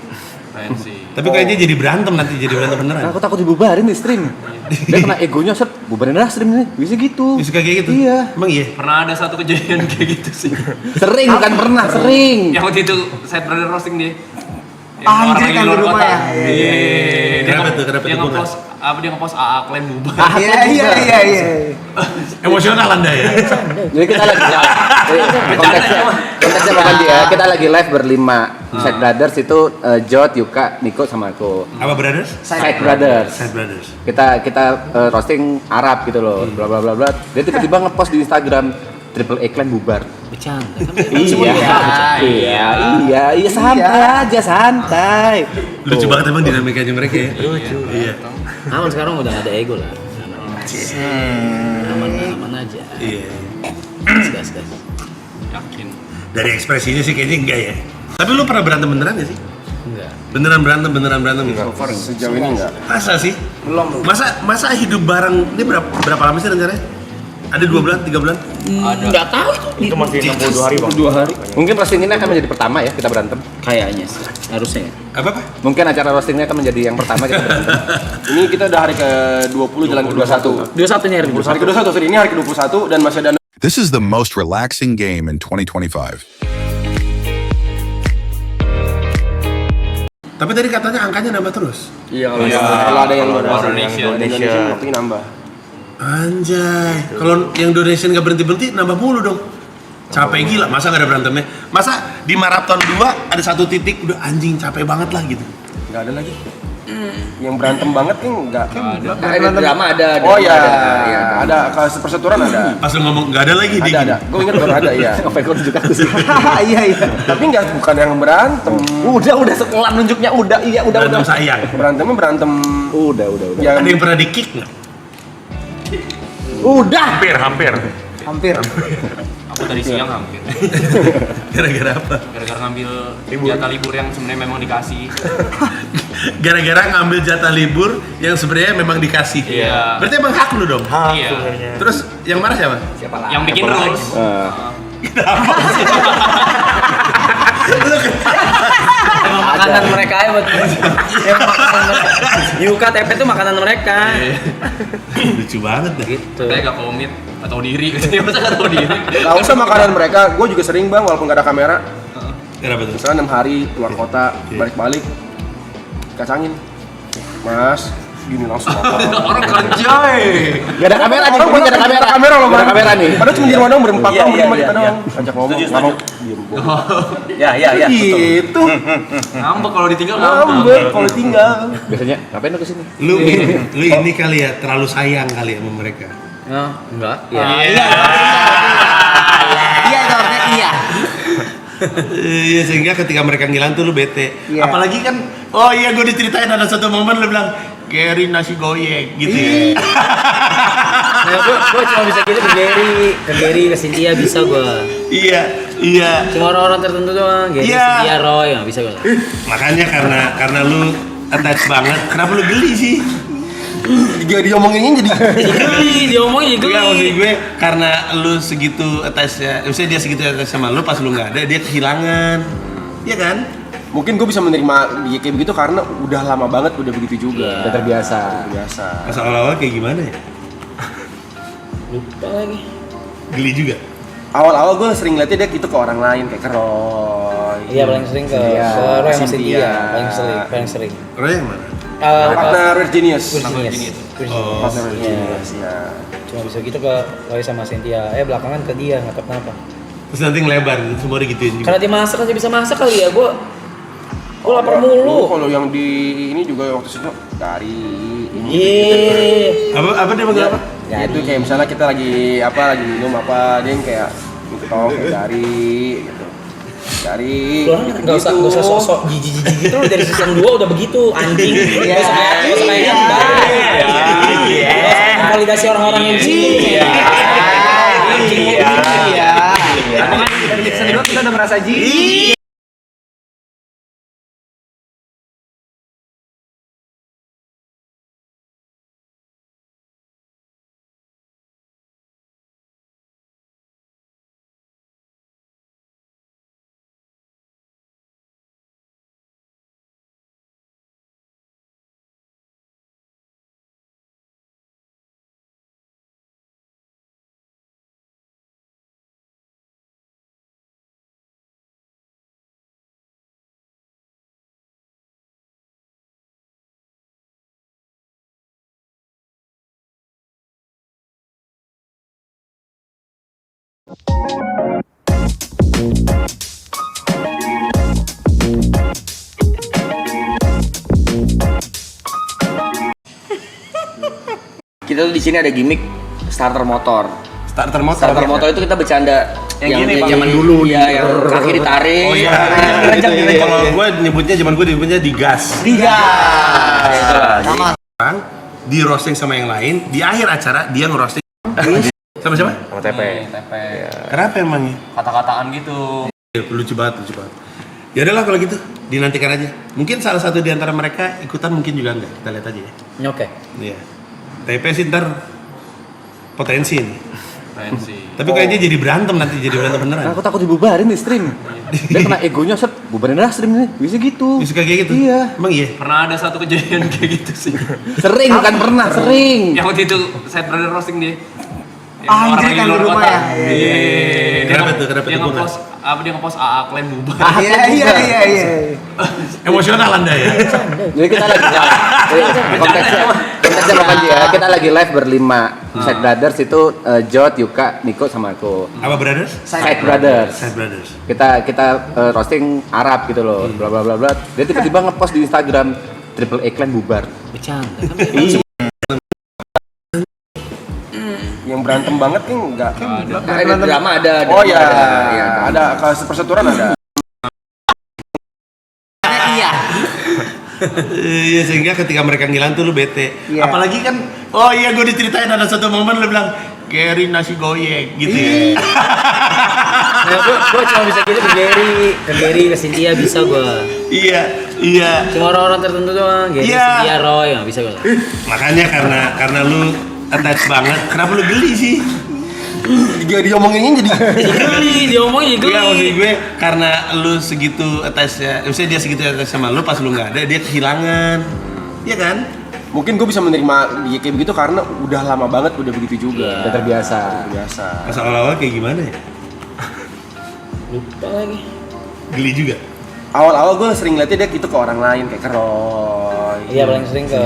Tapi kayaknya jadi berantem beneran. Aku takut dibubarin nih stream. Dia kena egonya set, bubarin dah stream nih. Bisa gitu. Bisa kayak gitu? Iya. Emang iya? Pernah ada satu kejadian kayak gitu sih. Sering bukan pernah, sering. Yang waktu itu saya brother roasting dia. Anjir kan di rumah ya. Kenapa tuh? Dia ngepost dia ngepost AA Clan bubar. Iya. Emosional Anda ya? Jadi kita lagi konteksnya bukan dia. Kita lagi live berlima. Side Brothers itu Jod, Yuka, Niko sama aku. Apa brothers? Side Brothers. Side Brothers. Kita roasting Arab gitu loh. Bla bla bla bla. Dia tiba-tiba ngepost di Instagram Triple A Clan bubar. Bercanda. Iya, santai. Lucu banget emang dinamikanya mereka ya. Lucu. Iya. Aman sekarang udah gak ada ego lah. Aman aja. Iya. Gas. Yakin. Dari ekspresinya sih kayaknya enggak ya. Tapi lu pernah berantem beneran gak sih? Enggak. Beneran berantem gitu. Sejauh ini enggak. Masa sih? Belum. Masa hidup bareng ini berapa lama sih rencananya? Ada 2 bulan, 3 bulan? Enggak tahu Itu masih 62 hari, Bang. 2 hari. Mungkin roasting ini akan menjadi pertama ya kita berantem. kayaknya sih. Harusnya ya. Apa? Mungkin acara roastingnya akan menjadi yang pertama kita berantem. Ini kita udah hari ke-20 jalan ke 21. 21 nya hari Hari ke-21, sorry, ini hari ke-21 dan masih ada. This is the most relaxing game in 2025. Tapi tadi katanya angkanya nambah terus. Iya, kalau ada yang Indonesia. waktunya nambah. Anjay, kalau yang donation nggak berhenti nambah mulu dong. Capek gila, masa nggak ada berantemnya? Masa di maraton 2 ada 1 titik udah anjing capek banget lah gitu. Nggak ada lagi. Yang berantem banget kan nggak. Drama ada. Oh iya, ada. Kalau perseturan ada. Pas lu ngomong nggak ada lagi dingin. Ada. Gue ingat baru ada ya. Apa yang kau tunjukkan sih? Iya. Tapi bukan yang berantem. Udah sekolah nunjuknya udah. Berantem sayang. Berantemnya berantem. Udah. Ada yang pernah di kick nggak? Udah. Hampir. Aku tadi siang hampir. Gara-gara apa? Gara-gara ngambil jatah libur yang sebenarnya memang dikasih. Gara-gara ngambil jatah libur yang sebenarnya memang dikasih. Iya. Berarti emang hak lu dong? Iya. Terus yang marah siapa? Yang bikin rules. Emang makanan mereka ya buat Yuka TP itu makanan mereka. Lucu banget dah. Gitu. Saya gak komit, gak tau diri. Masa gak tau diri? Gak usah makanan mereka. Gue juga sering bang, walaupun gak ada kamera. Kenapa tuh? Misalnya 6 hari keluar kota, balik-balik, kacangin. Mas, gini langsung makan. Orang kerja Gak ada kamera nih, orang gak ada kamera loh bang. Gak ada kamera nih. Padahal cuma di rumah doang, berempat doang, berlima kita doang. Ajak ngomong, gak mau. Diem. Ya. Gitu. ngambek kalau ditinggal Ngambek kalau tinggal. Biasanya, ngapain lu kesini? Lu ini kali ya terlalu sayang kali ya sama mereka. Enggak. Iya, itu artinya iya. Iya, sehingga ketika mereka ngilang tuh lu bete. Iya. Apalagi kan, oh iya gue diceritain ada satu momen lu bilang Gary nasi goyek gitu ya. Nah, gue cuma bisa gitu ke Gary, ke Cynthia bisa gue. Iya. Cuma orang-orang tertentu doang, Gary, Iya. Cynthia, Roy, nggak bisa gue. Makanya karena lu attach banget, kenapa lu geli sih? Diomongin jadi Geli, diomongin geli. Enggak, maksud gue karena lu segitu attach-nya, maksudnya dia segitu attach sama lu, pas lu nggak ada dia kehilangan. Iya kan? mungkin gue bisa menerima dia kayak begitu karena udah lama banget udah begitu juga. Udah terbiasa. Pas awal-awal kayak gimana ya? Lupa lagi. Geli juga. Awal-awal gue sering liatnya dia gitu ke orang lain kayak ke Roy. Iya paling sering ke Roy sama Cynthia. Paling sering. Roy yang mana? Partner Rare Genius. Oh. Partner Rare Genius ya. Cuma bisa gitu ke Roy sama Cynthia. Belakangan ke dia nggak tahu kenapa. Terus nanti ngelebar, semua digituin juga. Karena dia masak aja bisa masak kali ya. Gue lapar mulu. Kalau yang di ini juga waktu itu dari ini. Iya. Apa dia panggil apa? Ya itu kayak misalnya kita lagi minum apa dia yang kayak gitu kayak dari gitu. Dari Nggak usah sosok jijik gitu loh, dari season 2 udah begitu anjing. Nggak usah kayak validasi orang-orang yang di sini. Dari season 2 kita udah merasa jijik. Kita tuh di sini ada gimmick starter motor. Starter motor. Starter motor itu kita bercanda yang gini, Bang. zaman dulu ya, yang kaki ditarik. Oh iya. Kalau gue nyebutnya zaman gue nyebutnya digas. Bang, di roasting sama yang lain, di akhir acara dia ngerosting sama siapa? Sama TP. TP. Kenapa emangnya? Kata-kataan gitu. Lucu banget. Ya udahlah kalau gitu, dinantikan aja. Mungkin salah satu di antara mereka ikutan, mungkin juga enggak. Kita lihat aja ya. Oke. Iya. TP sih ntar potensi nih. Potensi. Tapi kayaknya jadi berantem beneran. Aku takut dibubarin nih stream. Dia kena egonya set, bubarin dah stream ini. Bisa gitu. Bisa kayak gitu? Iya. Emang iya? Pernah ada satu kejadian kayak gitu sih. Sering bukan pernah, sering. Yang waktu itu saya brother roasting dia. Anjir kan di rumah ya. Kenapa tuh? Kenapa Dia tuh? ngepost dia ngepost AA Clan bubar. Iya. Emosional Anda ya? Jadi kita lagi konteksnya apa aja ya? Kita lagi live berlima. Side Brothers itu Jod, Yuka, Niko sama aku. Apa brothers? Side Brothers. Side brothers. Kita roasting Arab gitu loh. Bla bla bla bla. Dia tiba-tiba ngepost di Instagram Triple A Clan bubar. Bercanda. yang berantem banget kan enggak. Ada drama ada. Oh ya, ada kalau persetujuan ada. Iya, sehingga ketika mereka ngilang tuh lu bete. Iya. Apalagi kan, oh iya gue diceritain ada satu momen lu bilang Gary nasi goyek gitu ya. Nah, gue cuma bisa gitu ke Gary, ke Cynthia bisa gue. Iya. Cuma orang-orang tertentu doang, Gary, Cynthia, Roy, nggak bisa gue. Makanya karena lu attach banget, kenapa lu geli sih? Dia diomongin jadi diomongin geli. Iya, maksud gue karena lu segitu attach ya, maksudnya dia segitu attach sama lu pas lu nggak ada, dia kehilangan. Iya kan? mungkin gue bisa menerima dia kayak begitu karena udah lama banget udah begitu juga. Udah terbiasa. Pas awal-awal kayak gimana ya? Lupa lagi. Geli juga. Awal-awal gue sering liatnya dia gitu ke orang lain kayak ke Roy. Iya paling sering ke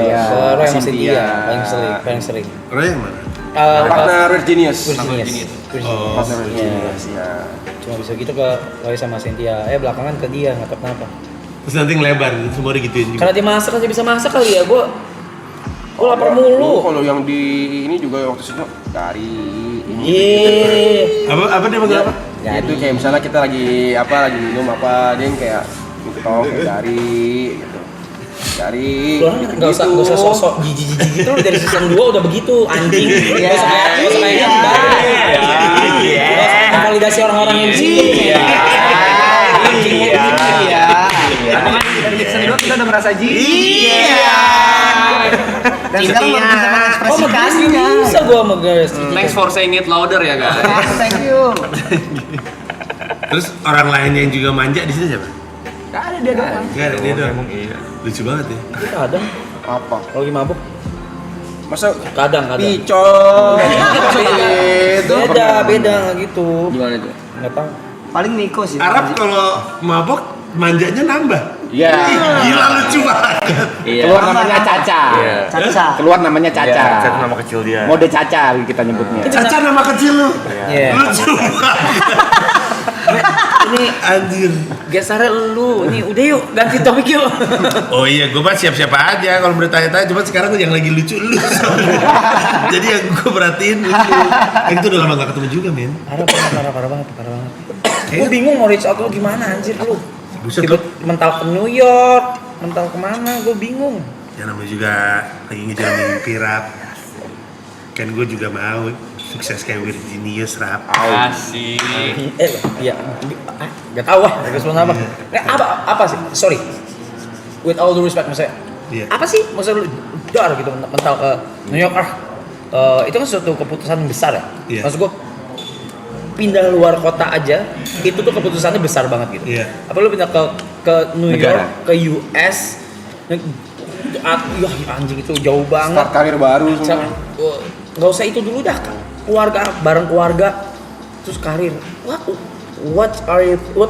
Roy sama Cynthia. Paling sering. Roy yang mana? Partner Rare Genius. Oh, Partner Rare Genius ya. Cuma bisa gitu ke Roy sama Cynthia. Belakangan ke dia, nggak tahu kenapa. Terus nanti ngelebar, semua digituin juga. Karena dia masak aja bisa masak kali ya, gue lapar mulu. Kalau yang di ini juga waktu itu dari ini. Iya. Apa dia panggil apa? Ya itu kayak misalnya kita lagi minum apa, dia yang kayak gitu dari gitu. Dari nggak usah sosok jijik gitu loh, dari season 2 udah begitu anjing. Nggak usah kayak validasi orang-orang yang di sini. Dari season 2 kita udah merasa jijik. Dan sekarang baru bisa mengekspresikannya. Bisa gua sama guys. Thanks for saying it louder ya guys. Thank you. Terus orang lain yang juga manja di sini siapa? Gak ada dia doang. Gak ada dia doang. Lucu banget ya. Kadang apa? kalau lagi mabuk. Masa Kadang. picol. Beda gitu. Gimana tuh? Nggak tahu. Paling Niko sih. Arab kalau mabok manjanya nambah. Iya. Gila lucu banget. Keluar namanya Caca. Caca. Keluar namanya Caca. Caca nama kecil dia. Mode Caca kita nyebutnya. Caca nama kecil lu. Iya. Lucu banget. Ini Anjir. gesernya lu. Nih udah yuk ganti topik yuk. Oh iya, gue mah siap-siap aja kalau bertanya-tanya. Cuma sekarang yang lagi lucu lu. Jadi yang gue perhatiin lucu. Itu udah lama gak ketemu juga, men. Parah banget. Gue bingung mau reach out lu gimana anjir lu. Tiba mental ke New York, mental kemana, gue bingung. Ya namanya juga lagi ngejar mimpi Rap. Kan gue juga mau sukses kayak Virginius Rap. Asik. Iya, gak tau lah, respon apa. Apa sih? Sorry. With all due respect maksudnya. Iya. Apa sih maksud lu dar gitu mental ke New York itu kan suatu keputusan besar ya. Iya. Maksud gue pindah luar kota aja itu tuh keputusannya besar banget gitu. Iya. Apa lu pindah ke New Negara. York, ke US, ya anjing itu jauh banget. Start karir baru semua. Nggak usah itu dulu dah, keluarga bareng keluarga terus karir. What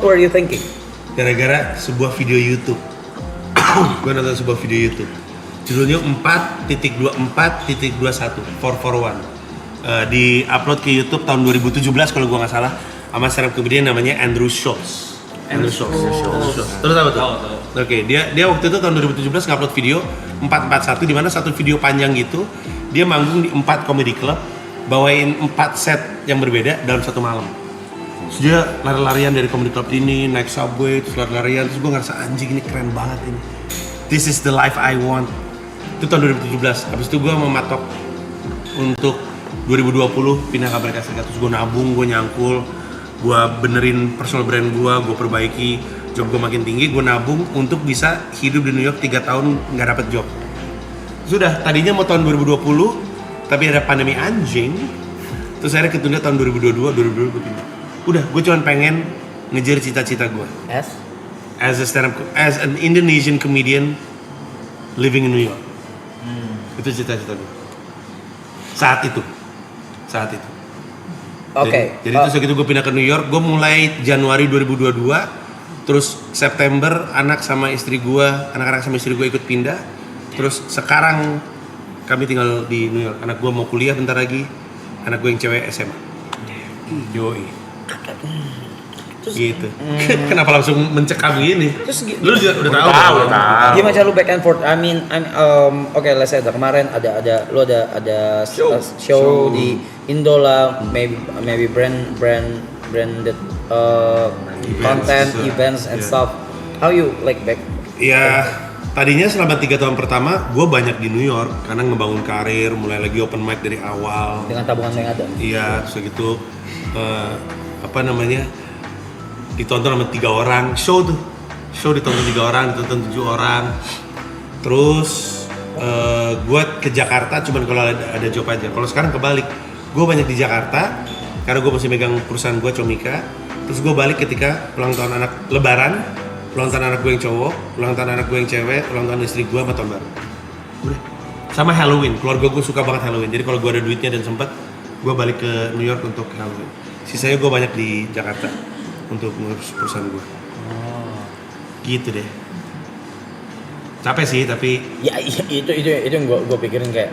were you thinking? Gara-gara sebuah video YouTube. Gue nonton sebuah video YouTube. Judulnya 4.24.21 441. Di upload ke YouTube tahun 2017 kalau gue nggak salah, sama stand up comedian namanya Andrew Schulz. Terus tahu tuh? Oke, dia waktu itu tahun 2017 ngupload video 441 di mana satu video panjang gitu dia manggung di 4 comedy club, bawain 4 set yang berbeda dalam satu malam. Terus dia lari-larian dari comedy club ini, naik subway, terus lari-larian, terus gue ngerasa anjing ini keren banget ini. This is the life I want. Itu tahun 2017. Habis itu gue mematok untuk 2020 pindah ke Amerika Serikat. Terus gue nabung, gue nyangkul, gue benerin personal brand gue perbaiki, job gue makin tinggi, gue nabung untuk bisa hidup di New York 3 tahun nggak dapet job. Sudah, tadinya mau tahun 2020, tapi ada pandemi anjing, terus akhirnya ketunda tahun 2022 gue pindah. Udah, gue cuma pengen ngejar cita-cita gue. As an Indonesian comedian living in New York. Itu cita-cita gue. Saat itu. Oke. Jadi terus begitu gue pindah ke New York, gue mulai Januari 2022, terus September anak-anak sama istri gue ikut pindah, terus sekarang kami tinggal di New York. Anak gue mau kuliah bentar lagi, anak gue yang cewek SMA. Yoi. Gitu. Kenapa langsung mencekam gini? Terus lu udah tahu. Gimana cara lu back and forth? I mean, oke, let's say kemarin ada show di Indo lah, maybe branded content, events and stuff. How you like back? Ya, tadinya selama 3 tahun pertama gue banyak di New York karena ngebangun karir, mulai lagi open mic dari awal. Dengan tabungan yang ada. Iya, segitu ditonton sama 3 orang, show ditonton 3 orang, ditonton 7 orang. Terus gue ke Jakarta cuman kalau ada job aja. Kalau sekarang kebalik, gue banyak di Jakarta karena gue masih megang perusahaan gue Comika. Terus gue balik ketika ulang tahun anak Lebaran, ulang tahun anak gue yang cowok, ulang tahun anak gue yang cewek, ulang tahun istri gue sama tahun baru. Udah. Sama Halloween, keluarga gue suka banget Halloween. Jadi kalau gue ada duitnya dan sempet, gue balik ke New York untuk Halloween. Sisanya gue banyak di Jakarta untuk ngurus perusahaan gue. Gitu deh. Capek sih tapi. Ya itu yang gue pikirin kayak.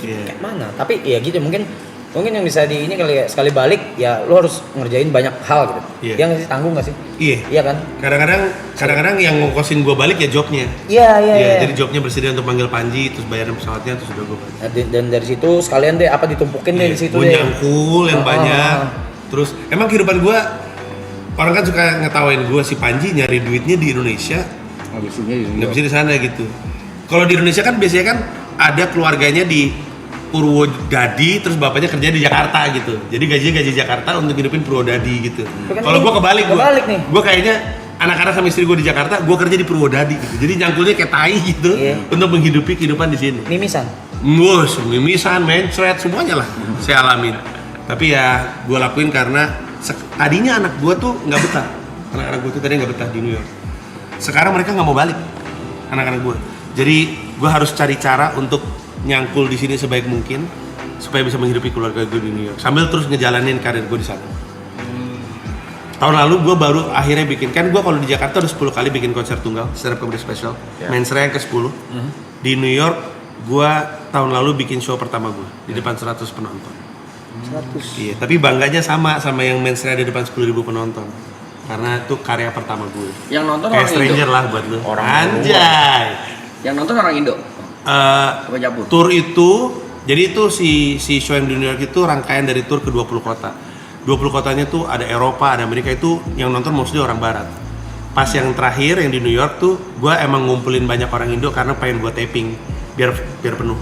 Kayak mana? Tapi ya gitu mungkin yang bisa di ini kali ya, sekali balik ya lo harus ngerjain banyak hal gitu. Yang tanggung nggak sih? Iya kan. Kadang-kadang yang ngongkosin gue balik ya jobnya. Iya. Jadi jobnya bersedia untuk panggil Panji, terus bayaran pesawatnya, terus udah gue balik. Dan dari situ sekalian deh apa ditumpukin deh di situ deh. Gue nyangkul yang banyak. Terus emang kehidupan gue, orang kan suka ngetawain gue si Panji nyari duitnya di Indonesia, nggak bisa di sana gitu. Kalau di Indonesia kan biasanya kan ada keluarganya di Purwodadi, terus bapaknya kerja di Jakarta gitu. Jadi gaji Jakarta untuk hidupin Purwodadi gitu. Kalau gue kebalik gue kayaknya anak-anak sama istri gue di Jakarta, gue kerja di Purwodadi gitu. Jadi nyangkulnya kayak tai gitu untuk menghidupi kehidupan di sini. Mimisan, mencret semuanya lah saya alamin. Tapi ya gue lakuin karena tadinya anak gue tuh nggak betah. Anak-anak gue tuh tadinya nggak betah di New York. Sekarang mereka nggak mau balik, anak-anak gue. Jadi gue harus cari cara untuk nyangkul di sini sebaik mungkin supaya bisa menghidupi keluarga gue di New York sambil terus ngejalanin karir gue di sana. Tahun lalu gue baru akhirnya bikin, kan gue kalau di Jakarta udah 10 kali bikin konser tunggal stand up comedy special, Mensreya yang ke-10. Di New York gue tahun lalu bikin show pertama gue di depan 100 penonton. 100. Iya, tapi bangganya sama yang Mensreya di depan 10.000 penonton. Karena itu karya pertama gue. Yang nonton kayak orang stranger Indo. Lah buat lu. Anjay. Yang nonton orang Indo. Tour itu, jadi itu si show yang di New York itu rangkaian dari tour ke 20 kota. 20 kotanya tuh ada Eropa, ada Amerika, itu yang nonton mostly orang barat. Pas yang terakhir yang di New York tuh gue emang ngumpulin banyak orang Indo karena pengen gue taping biar penuh.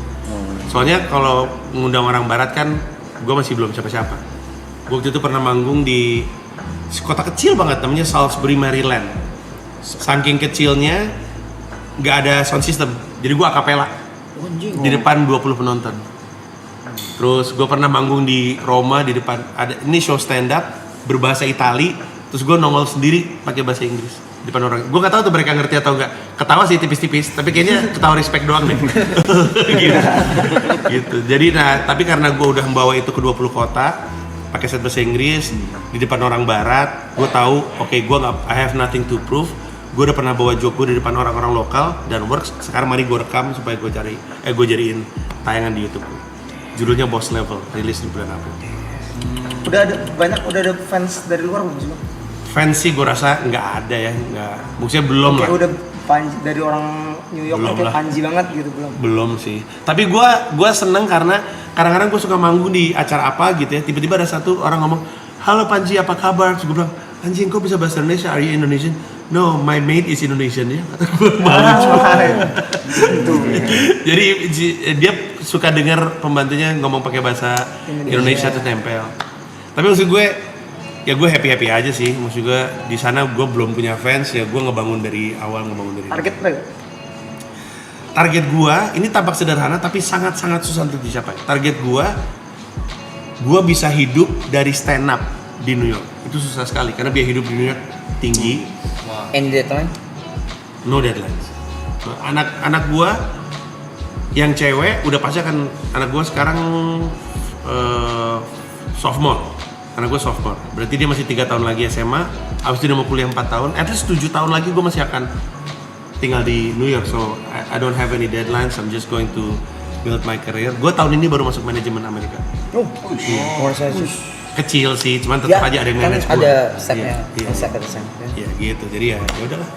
Soalnya kalau ngundang orang barat kan gue masih belum siapa-siapa. Gue waktu itu pernah manggung di kota kecil banget namanya Salisbury, Maryland. Saking kecilnya nggak ada sound system, jadi gue akapela di depan 20 penonton. Terus gue pernah manggung di Roma di depan ini show stand up berbahasa Itali. Terus gue nongol sendiri pakai bahasa Inggris di depan orang. Gue nggak tahu tuh mereka ngerti atau enggak. Ketawa sih tipis-tipis, tapi kayaknya ketawa respect doang deh. gitu. Jadi tapi karena gue udah membawa itu ke 20 kota, pakai set bahasa Inggris di depan orang Barat, gue tahu, I have nothing to prove. Gue udah pernah bawa joke gue di depan orang-orang lokal dan works. Sekarang mari gue rekam supaya gue jadiin tayangan di YouTube. Judulnya Boss Level, rilis di bulan April. Udah ada fans dari luar belum sih? Fans sih gue rasa nggak ada ya, maksudnya belum lah. Udah dari orang New York kayak Panji banget gitu belum sih. Tapi gue seneng karena kadang-kadang gue suka manggung di acara apa gitu ya, tiba-tiba ada satu orang ngomong, halo Panji apa kabar? Terus gue bilang, anjing kok bisa bahasa Indonesia, are you Indonesian? No, my mate is Indonesian ya. Jadi dia suka dengar pembantunya ngomong pakai bahasa Indonesia tuh nempel. Tapi maksud gue ya gue happy aja sih, maksud gue di sana gue belum punya fans ya, gue ngebangun dari awal. Target gue ini tampak sederhana tapi sangat susah untuk dicapai. Target gue bisa hidup dari stand up di New York. Itu susah sekali karena biaya hidup di New York tinggi. Any deadline? No deadlines. Anak gue yang cewek udah pasti akan, anak gue sekarang sophomore. Karena gue sophomore, berarti dia masih 3 tahun lagi SMA. Abis itu dia mau kuliah 4 tahun, at least 7 tahun lagi gue masih akan tinggal di New York. So I don't have any deadlines, I'm just going to build my career. Gue tahun ini baru masuk manajemen Amerika. Kecil sih, cuman tetap aja ada yang manage gue. Ada stepnya, Iya gitu, jadi ya udahlah.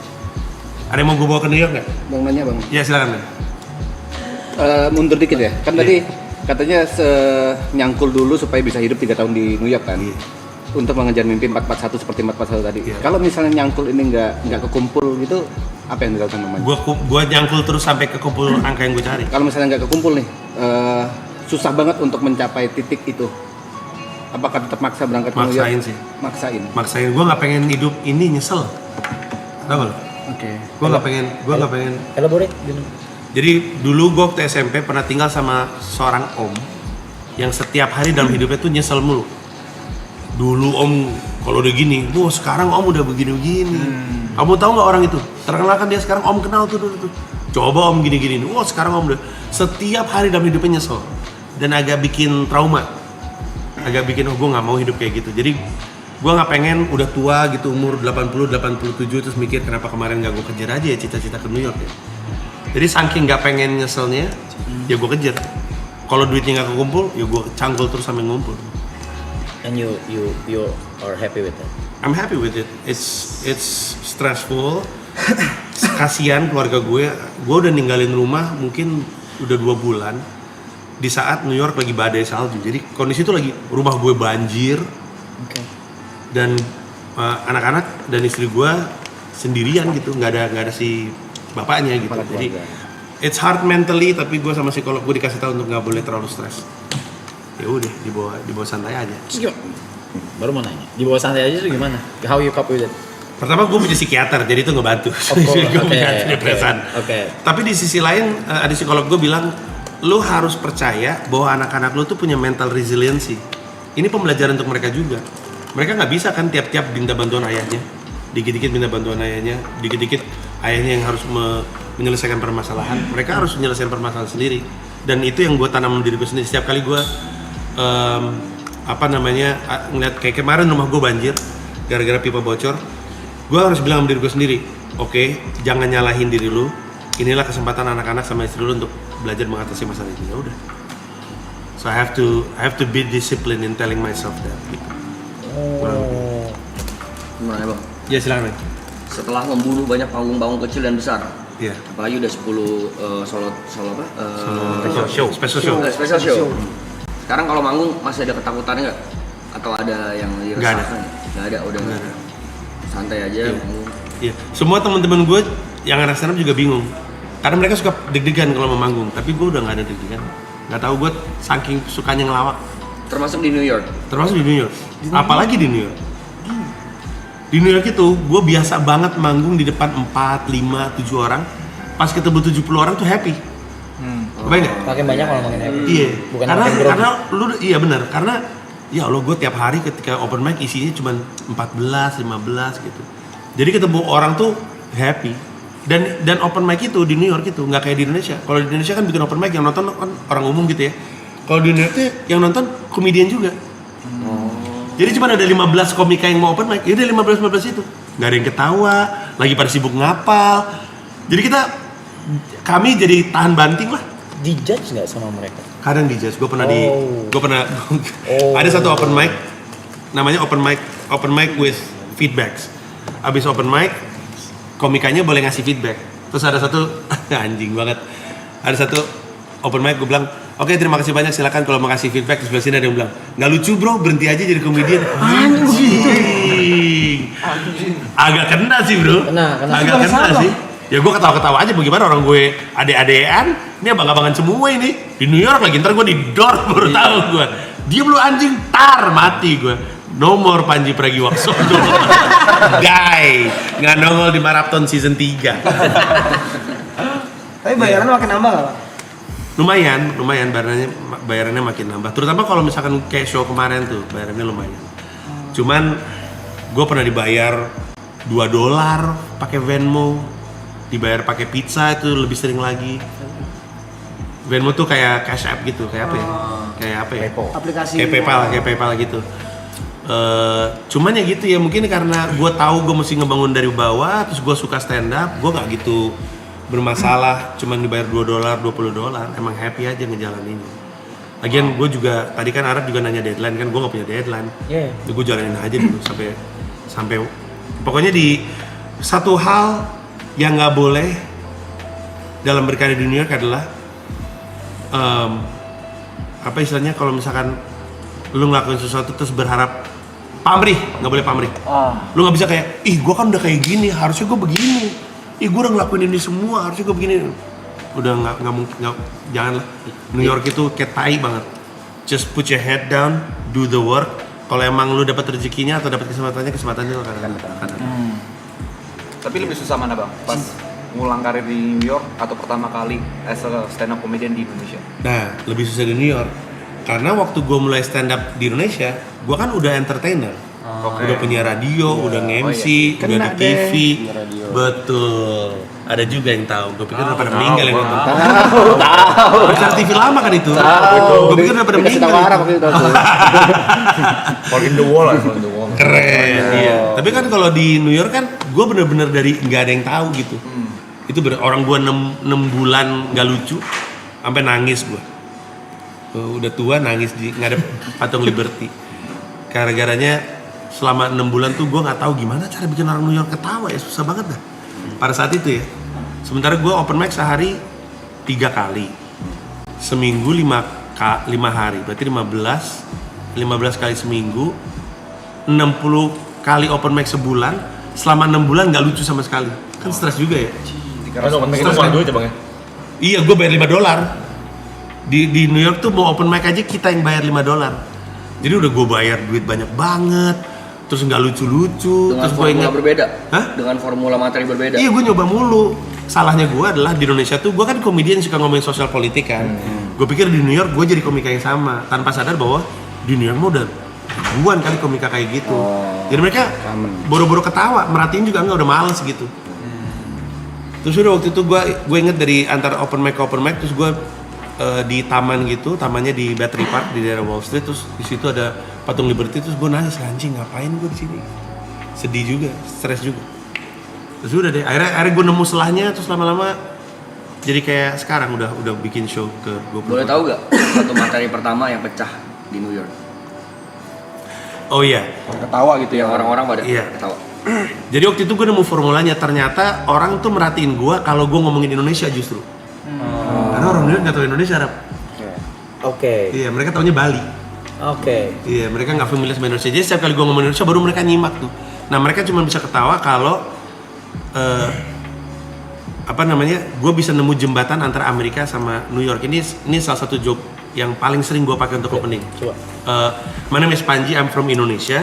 Ada yang mau gue bawa ke New York nggak? Bang nanya bang. Iya silakan. Mundur dikit ya, kan tadi katanya nyangkul dulu supaya bisa hidup 3 tahun di New York kan, untuk mengejar mimpi 441 seperti 441 tadi. Kalau misalnya nyangkul ini nggak kekumpul gitu, apa yang dilakukan namanya? Gua nyangkul terus sampai kekumpul angka yang gue cari. Kalau misalnya nggak kekumpul nih, susah banget untuk mencapai titik itu. Apakah tetap maksa berangkat ke New York? Maksain sih. Maksain. Gue nggak pengen hidup ini nyesel. Tahu nggak? Oke. Gue nggak pengen. Elaborate gimana? Jadi dulu gue waktu SMP pernah tinggal sama seorang om yang setiap hari dalam hidupnya tuh nyesel mulu. Dulu om kalau udah gini, sekarang om udah begini-begini. Kamu tahu nggak orang itu? Terkenal kan dia sekarang, om kenal tuh dulu tuh. Coba om gini-gini, sekarang om udah. Setiap hari dalam hidupnya nyesel dan agak bikin trauma. Agak bikin gue nggak mau hidup kayak gitu. Jadi gue nggak pengen udah tua gitu umur 80-87 terus mikir kenapa kemarin nggak gue kejar aja ya cita-cita ke New York ya. Jadi saking nggak pengen nyeselnya, ya gue kejar. Kalau duitnya nggak kekumpul, ya gue cangkul terus sampai ngumpul. And you are happy with that? I'm happy with it. It's stressful. Kasian keluarga gue udah ninggalin rumah mungkin udah 2 bulan. Di saat New York lagi badai salju, jadi kondisi itu lagi rumah gue banjir. Dan anak-anak dan istri gue sendirian gitu, nggak ada si bapaknya gitu. Jadi it's hard mentally, tapi gue sama psikolog gue dikasih tahu untuk nggak boleh terlalu stres. Ya udah dibawa santai aja. Baru mau nanya, dibawa santai aja tuh gimana? How you cope with it? Pertama gue punya psikiater, jadi itu ngebantu. Gue punya depresan. Tapi di sisi lain ada psikolog gue bilang, lu harus percaya bahwa anak-anak lu tuh punya mental resiliency. Ini pembelajaran untuk mereka juga. Mereka nggak bisa kan tiap-tiap minta bantuan ayahnya, dikit-dikit minta bantuan ayahnya, dikit-dikit ayahnya yang harus menyelesaikan permasalahan. Mereka harus menyelesaikan permasalahan sendiri. Dan itu yang gue tanam diri gue sendiri. Setiap kali gue ngeliat kayak kemarin rumah gue banjir gara-gara pipa bocor, gue harus bilang sama diri gue sendiri, oke, jangan nyalahin diri lu. Inilah kesempatan anak-anak sama istri lu untuk belajar mengatasi masalah ini. Ya udah. So I have to be disciplined in telling myself that. Gimana bang? Ya silakan. Setelah membunuh banyak panggung-panggung kecil dan besar, apalagi udah 10 special show. Special show. Sekarang kalau manggung masih ada ketakutannya nggak? Atau ada yang Nggak ada. diresahkan? Nggak ada, udah Nggak ada. santai aja. Iya, semua teman-teman gue yang anak stand up juga bingung. Karena mereka suka deg-degan kalau mau manggung, tapi gue udah nggak ada deg-degan. Nggak tahu gue saking sukanya ngelawak. Termasuk di New York. Termasuk di New York. Apalagi di New York. Di New York itu gue biasa banget manggung di depan 4, 5, 7 orang. Pas ketemu 70 orang tuh happy. Kebayang nggak? Makin banyak kalau makin happy. Iya. Bukan karena makin grogi. karena lu iya benar. Karena ya Allah gue tiap hari ketika open mic isinya cuma 14, 15 gitu. Jadi ketemu orang tuh happy. Dan open mic itu di New York itu nggak kayak di Indonesia. Kalau di Indonesia kan bikin open mic yang nonton kan orang umum gitu ya. Kalau di New York tuh yang nonton komedian juga. Jadi cuma ada 15 komika yang mau open mic. Ya udah 15 itu. Nggak ada yang ketawa, lagi pada sibuk ngapal. Jadi kami jadi tahan banting lah. Dijudge nggak sama mereka? Kadang dijudge. Gue pernah ada satu open mic namanya open mic with feedbacks. Abis open mic komikanya boleh ngasih feedback. Terus ada satu anjing banget. Ada satu open mic gue bilang, "Oke, terima kasih banyak, silakan kalau mau kasih feedback." Terus sebelah sini ada yang bilang, "Nggak lucu bro, berhenti aja jadi komedian." Anjing. Agak kena sih bro. Agak kena sih. Ya gue ketawa-ketawa aja, bagaimana orang gue ade-adean, ini abang-abangan semua ini. Di New York lagi, ntar gue di door baru tahu gue. Diam lu anjing, tar mati gue. Nomor Panji Pragiwaksono. Die. Nggak nongol di Marathon season 3. Tapi bayarannya makin nambah nggak Pak? Lumayan bayarannya makin nambah. Terutama kalau misalkan kayak show kemarin tuh, bayarannya lumayan. Cuman gue pernah dibayar $2 pakai Venmo, dibayar pakai pizza itu lebih sering lagi. Venmo tuh kayak Cash App gitu, kayak apa ya? Kayak apa ya? Aplikasi. Kayak PayPal gitu. Cuman ya gitu ya, mungkin karena gue tahu gue mesti ngebangun dari bawah, terus gue suka stand up, gue nggak gitu bermasalah. Cuman dibayar $2, $20, emang happy aja ngejalaninnya. Lagian gue juga tadi kan Arab juga nanya deadline kan, gue nggak punya deadline. Yeah. Gue jalanin aja dulu sampai pokoknya di satu hal yang nggak boleh dalam berkarya di New York adalah apa istilahnya, kalau misalkan lu ngelakuin sesuatu terus berharap pamrih, nggak boleh pamrih. Lu nggak bisa kayak, ih gue kan udah kayak gini, harusnya gue begini. Ih gue udah ngelakuin ini semua, harusnya gue begini. Udah nggak mungkin, janganlah. New York itu kayak tai banget. Just put your head down, do the work. Kalau emang lu dapat rezekinya atau dapat kesempatannya lu akan datang. Tapi lebih susah mana bang? Pas ngulang karir di New York atau pertama kali as a stand up comedian di Indonesia? Nah, lebih susah di New York. Karena waktu gue mulai stand up di Indonesia, gue kan udah entertainer. Udah punya radio, udah nge-MC, udah di TV. Betul. Ada juga yang tahu. Gue pikir udah pada meninggal yang nonton. Tahu. Acara TV lama kan itu. Gue pikir udah pada meninggal. Fall in the wall. Keren. Iya. Tapi kan kalau di New York kan, gue bener-bener dari nggak ada yang tahu gitu. Itu orang gue 6 bulan nggak lucu, sampai nangis gue. Udah tua nangis di ngadep patung Liberty. Gara-garanya selama 6 bulan tuh gue nggak tahu gimana cara bikin orang New York ketawa, ya susah banget dah. Pada saat itu ya. Sementara gue open mic sehari 3 kali, seminggu 5 hari, berarti 15 kali seminggu, 60 kali open mic sebulan, selama 6 bulan nggak lucu sama sekali. Kan stres juga ya. Karena open mic itu mahal duit ya bang ya? Iya, gue bayar $5. Di New York tuh mau open mic aja kita yang bayar $5. Jadi udah gue bayar duit banyak banget, terus nggak lucu-lucu. Dengan terus formula berbeda? Hah? Dengan formula materi berbeda? Iya, gue nyoba mulu. Salahnya gue adalah di Indonesia tuh, gue kan komedian suka ngomongin sosial politik kan. Gue pikir di New York gue jadi komika yang sama, tanpa sadar bahwa di New York mah udah ribuan kali komika kayak gitu. Jadi mereka boro-boro ketawa, merhatiin juga enggak, udah males gitu. Terus udah waktu itu gue inget dari antara open mic ke open mic, terus gue di taman gitu, tamannya di Battery Park di daerah Wall Street, terus di situ ada patung Liberty, terus gue nangis, anjing ngapain gue di sini, sedih juga, stres juga. Terus udah deh, akhirnya gue nemu selahnya, terus lama-lama jadi kayak sekarang udah bikin show ke 20. Boleh tahu gak satu materi pertama yang pecah di New York? Oh iya, ketawa gitu ya, orang-orang pada ketawa. Jadi waktu itu gue nemu formulanya, ternyata orang tuh merhatiin gue kalau gue ngomongin Indonesia justru. Karena orang New York nggak tahu Indonesia, Arab. Oke. Iya, mereka taunya Bali. Oke. Iya, mereka nggak familiar sama Indonesia. Jadi setiap kali gue ngomong Indonesia, baru mereka nyimak tuh. Nah, mereka cuma bisa ketawa kalau gue bisa nemu jembatan antara Amerika sama New York. Ini salah satu joke yang paling sering gue pakai untuk opening. Coba. My name is Panji, I'm from Indonesia.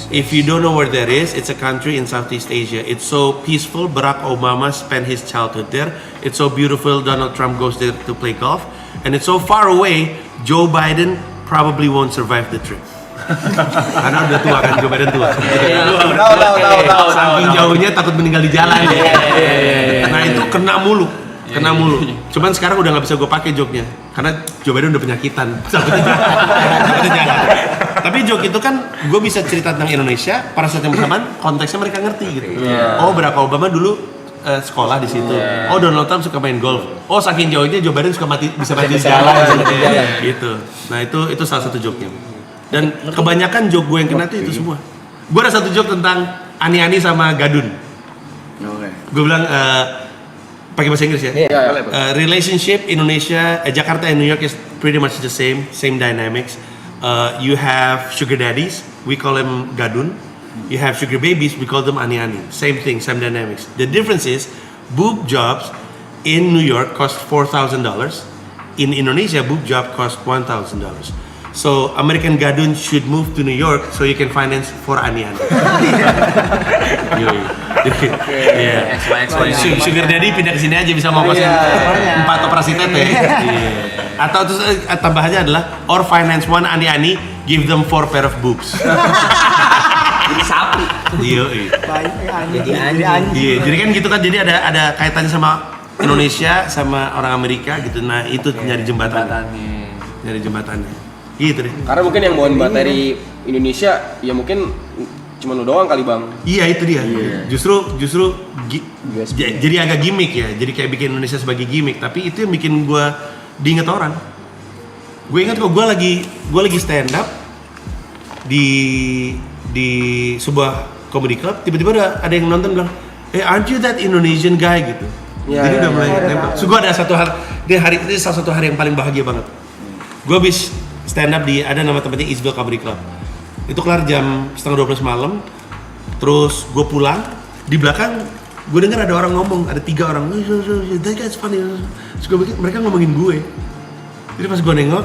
If you don't know where that is, it's a country in Southeast Asia. It's so peaceful. Barack Obama spent his childhood there. It's so beautiful. Donald Trump goes there to play golf. And it's so far away, Joe Biden probably won't survive the trip. Karena udah tua kan, Joe Biden tua. Tahu. Saking jauhnya takut meninggal di jalan. Nah itu kena mulu. Cuman sekarang udah nggak bisa gue pakai joke-nya karena Joe Biden udah penyakitan. Takutnya jalan. Tapi joke itu kan gue bisa cerita tentang Indonesia pada saat yang bersamaan konteksnya mereka ngerti gitu. Oh Barack Obama dulu sekolah di situ. Oh Donald Trump suka main golf. Oh saking jauhnya Joe Biden bisa mati di jalan. Gitu. Nah itu salah satu joke-nya. Dan kebanyakan joke gue yang kena itu semua. Gue ada satu joke tentang Ani-Ani sama Gadun. Gue bilang pakai bahasa Inggris ya. Relationship Indonesia, Jakarta and New York is pretty much the same dynamics. You have sugar daddies, we call them Gadun. You have sugar babies, we call them Ani-Ani. Same thing, same dynamics. The difference is boob jobs in New York cost $4,000. In Indonesia, boob job cost $1,000. So American Gadun should move to New York so you can finance for Ani-Ani. Sugar daddy pindah ke sini aja bisa ngokosin 4 operasi tete. Atau terus tambahannya adalah or finance one Ani-Ani, give them 4 pair of boobs. Jadi sapi. Jadi anjing. Iya, jadi kan gitu kan, jadi ada kaitannya sama Indonesia sama orang Amerika gitu. Nah, itu nyari jembatannya. Nyari jembatannya. Gitu deh. Karena mungkin yang bawain materi Indonesia ya mungkin cuma lu doang kali bang. Iya itu dia. Justru jadi agak gimmick ya. Jadi kayak bikin Indonesia sebagai gimmick. Tapi itu yang bikin gue diinget orang. Gue ingat kok gue lagi stand up di sebuah comedy club. Tiba-tiba ada yang nonton bilang, aren't you that Indonesian guy gitu. Jadi udah mulai nempel. So gue ada satu hari ini salah satu hari yang paling bahagia banget. Gue habis stand up di ada nama tempatnya Eastville Comedy Club. Itu kelar jam 11:30 malam. Terus gue pulang, di belakang gue dengar ada orang ngomong, ada 3 orang. That guy's funny. Terus gue pikir mereka ngomongin gue. Jadi pas gue nengok,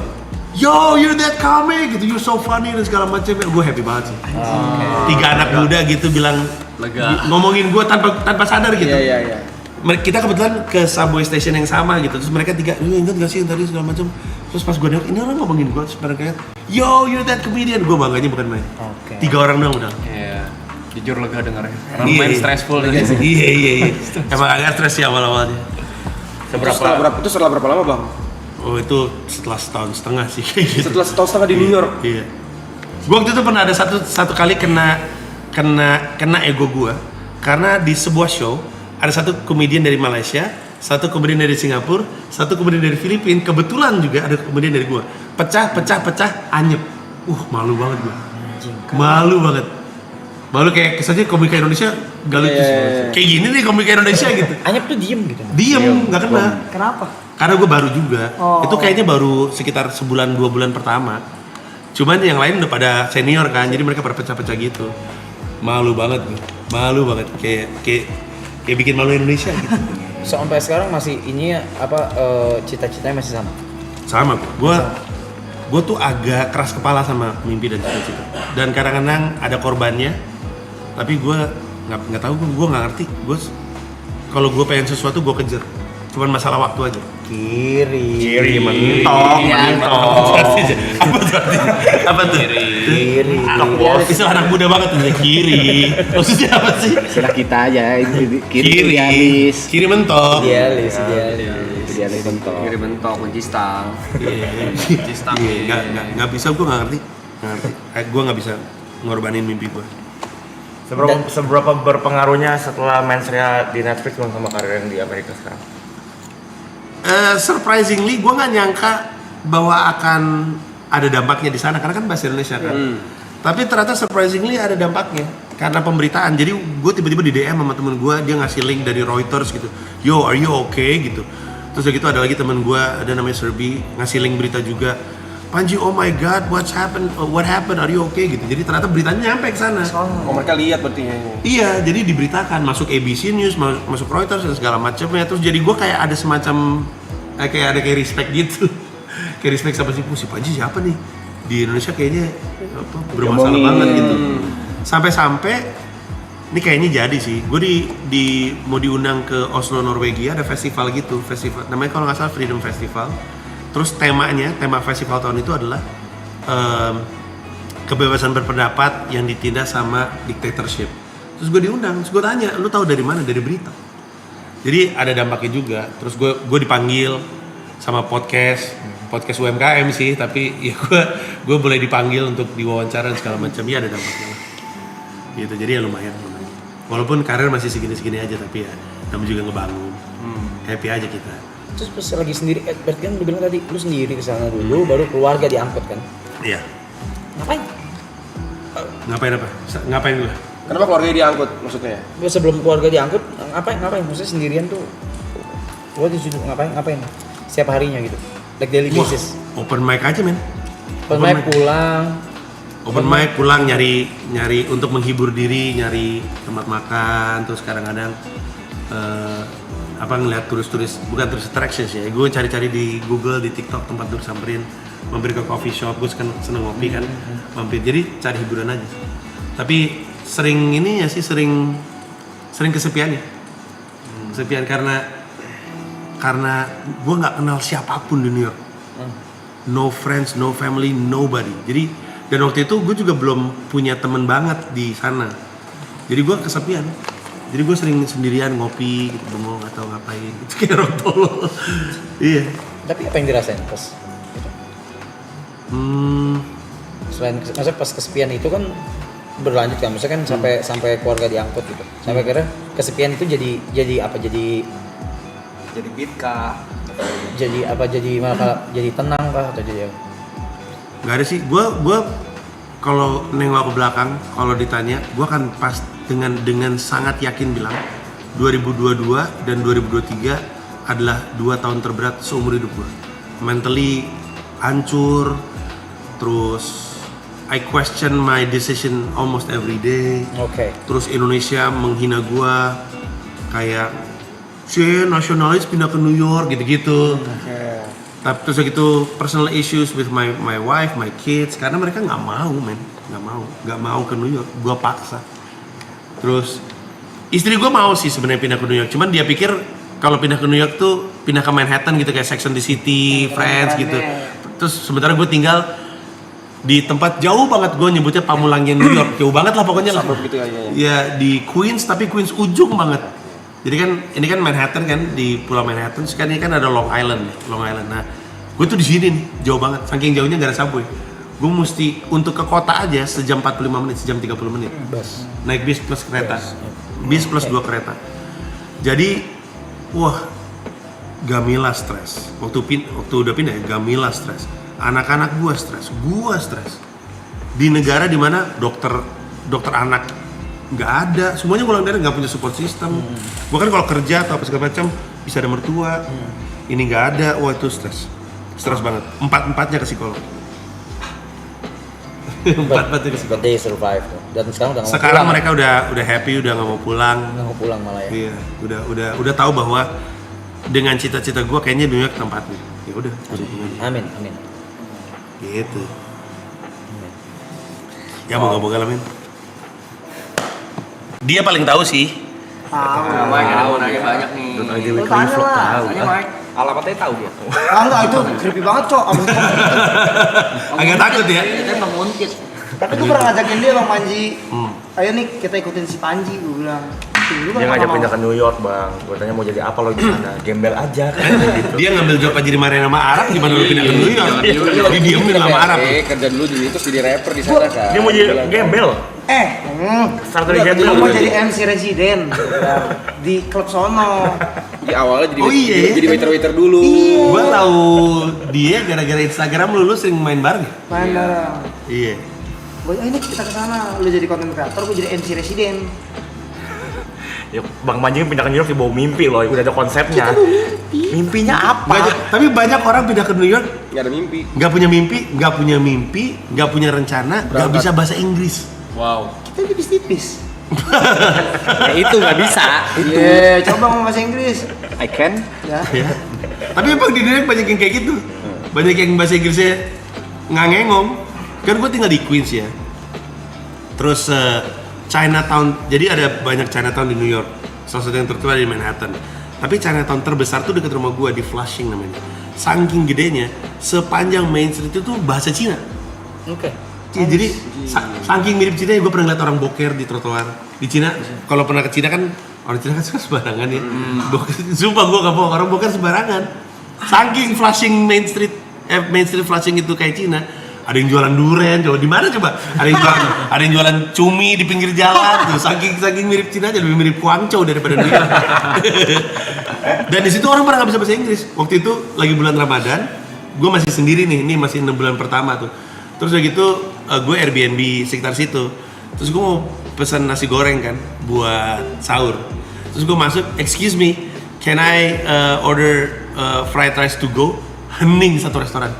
yo you're that comic gitu, you're so funny dan segala macam. Gue happy banget sih. 3 anak muda gitu bilang ngomongin gue tanpa sadar gitu. Iya. Kita kebetulan ke subway station yang sama gitu. Terus mereka 3, ingat gak sih yang tadi segala macam. Terus pas gue nengok, ini orang ngomongin gue. Terus mereka kayak, yo you're that comedian. Gue bangganya bukan main. 3 orang doang udah. Iya. Jujur lega dengarnya. Karena main stressful juga sih. Iya. Emang agak stres ya awal-awalnya. Setelah berapa lama bang? Oh itu setelah setahun setengah sih. Setelah setahun setengah di New York. Iya. Gue waktu itu pernah ada satu kali kena ego gue. Karena di sebuah show ada satu komedian dari Malaysia, satu komedian dari Singapura, satu komedian dari Filipina, kebetulan juga ada komedian dari gua. Pecah, anyep. Malu banget gua. Malu banget. Malu kayak kesannya komika Indonesia gak lucu sih. Kayak gini nih komika Indonesia gitu. Anyep tuh diem gitu. Diem, gak kena. Kenapa? Karena gua baru juga. Itu kayaknya baru sekitar 1-2 bulan pertama. Cuman yang lain udah pada senior kan, jadi mereka pada pecah-pecah gitu. Malu banget gua. Malu banget. Kayak bikin malu Indonesia gitu. Sampai sekarang masih cita-citanya masih sama? Sama, gue tuh agak keras kepala sama mimpi dan cita-cita. Dan kadang-kadang ada korbannya, tapi gue nggak tahu, gue nggak ngerti. Kalau gue pengen sesuatu gue kejar, cuman masalah waktu aja. Kiri mentok. Apa tuh? Kiri. Istilah anak muda banget tuh, kiri. Maksudnya apa sih? Istilah kita aja, Kiri mentok. Idealis mentok. Kiri bentok, kunci stang. Iya, nggak bisa, gue nggak ngerti. Gue nggak bisa ngorbanin mimpi gue. Seberapa berpengaruhnya setelah main serial di Netflix sama karir yang di Amerika sekarang? Surprisingly, gue nggak nyangka bahwa akan ada dampaknya di sana karena kan bahasa Indonesia kan. Tapi ternyata surprisingly ada dampaknya karena pemberitaan. Jadi gue tiba-tiba di DM sama temen gue, dia ngasih link dari Reuters gitu. Yo, are you okay gitu. Terus gitu ada lagi temen gue, ada namanya Serbi, ngasih link berita juga. Panji, oh my god, what happened, are you okay gitu. Jadi ternyata beritanya nyampe ke sana. Oh, mereka lihat berarti. Iya, jadi diberitakan, masuk ABC News, masuk Reuters dan segala macamnya. Terus jadi gue kayak ada semacam kayak respect gitu. Kayak respect sama si Panji siapa nih? Di Indonesia kayaknya bermasalah banget gitu. Sampai-sampai ini kayaknya jadi sih. Gue mau diundang ke Oslo, Norwegia, ada festival gitu, namanya kalau nggak salah Freedom Festival. Terus tema festival tahun itu adalah kebebasan berpendapat yang ditindas sama dictatorship. Terus gue diundang, terus gue tanya, lu tahu dari mana? Dari berita. Jadi ada dampaknya juga. Terus gue dipanggil sama podcast UMKM sih, tapi ya gue boleh dipanggil untuk diwawancara dan segala macam. Ya ada dampaknya lah. Gitu, jadi ya lumayan. Walaupun karir masih segini-segini aja, tapi ya namanya juga ngebangun. Happy aja kita. Terus pas lagi sendiri, berarti kan lu bilang tadi lu sendiri kesana dulu, baru keluarga diangkut kan? Iya. Ngapain? Ngapain apa? Ngapain gue? Kenapa keluarga diangkut maksudnya? Sebelum keluarga diangkut, ngapain? Maksudnya sendirian tuh, lu disitu ngapain? Setiap harinya gitu, like daily basis. Open mic aja men. Open mic pulang. Open mic pulang nyari untuk menghibur diri, nyari tempat makan, terus kadang-kadang ngeliat turis-turis, bukan turis attractions ya, gue cari-cari di Google, di TikTok tempat gue samperin, mampir ke coffee shop, gue seneng ngopi kan, mampir, jadi cari hiburan aja. Tapi sering kesepian ya, kesepian karena gue nggak kenal siapapun di New York, no friends, no family, nobody. Jadi dan waktu itu gue juga belum punya temen banget di sana, jadi gue kesepian. Jadi gue sering sendirian ngopi gitu, bengong atau ngapain gitu, kayak orang tolol. Iya. Tapi apa yang dirasain pas gitu? Selain maksudnya pas kesepian itu kan berlanjut kan, maksudnya kan sampai keluarga diangkut gitu. Sampai akhirnya kesepian itu jadi apa? Jadi beat kah? Jadi apa? Jadi tenang kah atau jadi apa? Gak ada sih. Gue kalau nengok ke belakang, kalau ditanya, gue akan pas dengan sangat yakin bilang 2022 dan 2023 adalah 2 tahun terberat seumur hidup gue. Mentally hancur, terus I question my decision almost every day. Oke. Terus Indonesia menghina gue, kayak nasionalis pindah ke New York gitu-gitu. Tapi terus gitu personal issues with my wife, my kids, karena mereka nggak mau ke New York, gue paksa. Terus istri gue mau sih sebenarnya pindah ke New York, cuman dia pikir kalau pindah ke New York tuh pindah ke Manhattan gitu, kayak Sex and the City, Friends gitu. Terus sementara gue tinggal di tempat jauh banget, gue nyebutnya Pamulangnya New York, jauh banget lah pokoknya lah. Gitu ya di Queens, tapi Queens ujung banget. Jadi kan ini kan Manhattan kan, di Pulau Manhattan. Sekarang ini kan ada Long Island. Nah, gue tuh di sini nih, jauh banget. Saking jauhnya gak ada subway. Gue mesti untuk ke kota aja sejam 45 menit, sejam 30 menit. Naik bis plus kereta. Bis plus 2 kereta. Jadi, wah, Gamila stres. Waktu udah pindah ya, Gamila stres. Anak-anak gue stres. Di negara dimana dokter anak nggak ada, semuanya golongan darah nggak punya support system. Gue kan kalau kerja atau apa segala macam bisa ada mertua. Ini nggak ada, wah itu stres banget. Empatnya ke psikolog. Empatnya ke psikolog. But they survive tuh. Dan sekarang udah sekarang mereka udah happy, udah nggak mau pulang. Nggak mau pulang malah ya. Iya, udah tahu bahwa dengan cita-cita gue kayaknya New York tempatnya. Ya udah. Amin. Gitu. Ya moga-moga lah men. Dia paling tahu sih. Mike ada mau nanya banyak nih. Lu tanya lah. Tanya Mike. Alamatnya tahu dia. Enggak, itu creepy banget, Cok. Agak takut ya. Kita emang nguntit. Tapi gue pernah ngajakin dia, Bang Panji. Ayo nih kita ikutin si Panji, gue bilang. Dia ngajak pindah ke New York, Bang. Gue tanya mau jadi apa lo di sana? Gembel aja kan gitu. Dia ngambil job aja dimarahin sama Arab, gimana lu pindah ke New York? Dia diemin sama Arab. Kerja dulu terus jadi rapper di sana kan. Dia mau jadi gembel. Start dari gembel. Dia mau jadi MC residen di klub sono. Di awalnya jadi waiter dulu. Gua tahu dia gara-gara Instagram lu sering main bareng. Main bareng. Iya. Ini kita ke sana, lu jadi content creator, gue jadi MC residen. Ya, Bang Manjing pindah ke New York dibawa mimpi loh, udah ada konsepnya. Mimpinya apa? Tapi banyak orang pindah ke New York Nggak ada mimpi. nggak punya rencana, nggak bisa bahasa Inggris. Wow. Kita tipis-tipis. Ya itu nggak bisa. Iya, coba ngomong bahasa Inggris. I can. Ya. Ya. Tapi emang di New York banyak yang kayak gitu. Banyak yang bahasa Inggrisnya ngangengong. Kan gue tinggal di Queens ya. Terus Chinatown, jadi ada banyak Chinatown di New York. Salah satu yang tertua di Manhattan. Tapi Chinatown terbesar tuh dekat rumah gua di Flushing namanya. Saking gedenya, sepanjang Main Street itu tuh bahasa Cina. Oke. Jadi saking mirip Cina ya, gue pernah ngeliat orang boker di trotoar di Cina. Kalau pernah ke Cina kan orang Cina kan suka sembarangan ya. Sumpah gue gak bohong, orang boker sembarangan. Saking Flushing Main Street Flushing itu kayak Cina. Ada yang jualan durian, coba di mana coba? Ada yang jualan cumi di pinggir jalan. Tuh, saking mirip Cina aja, lebih mirip Guangzhou daripada New York. Dan di situ orang pada nggak bisa bahasa Inggris. Waktu itu lagi bulan Ramadan, gue masih sendiri nih, ini masih 6 bulan pertama tuh. Terus udah gitu, gue Airbnb sekitar situ. Terus gue mau pesan nasi goreng kan, buat sahur. Terus gue masuk, excuse me, can I order fried rice to go? Hening satu restoran.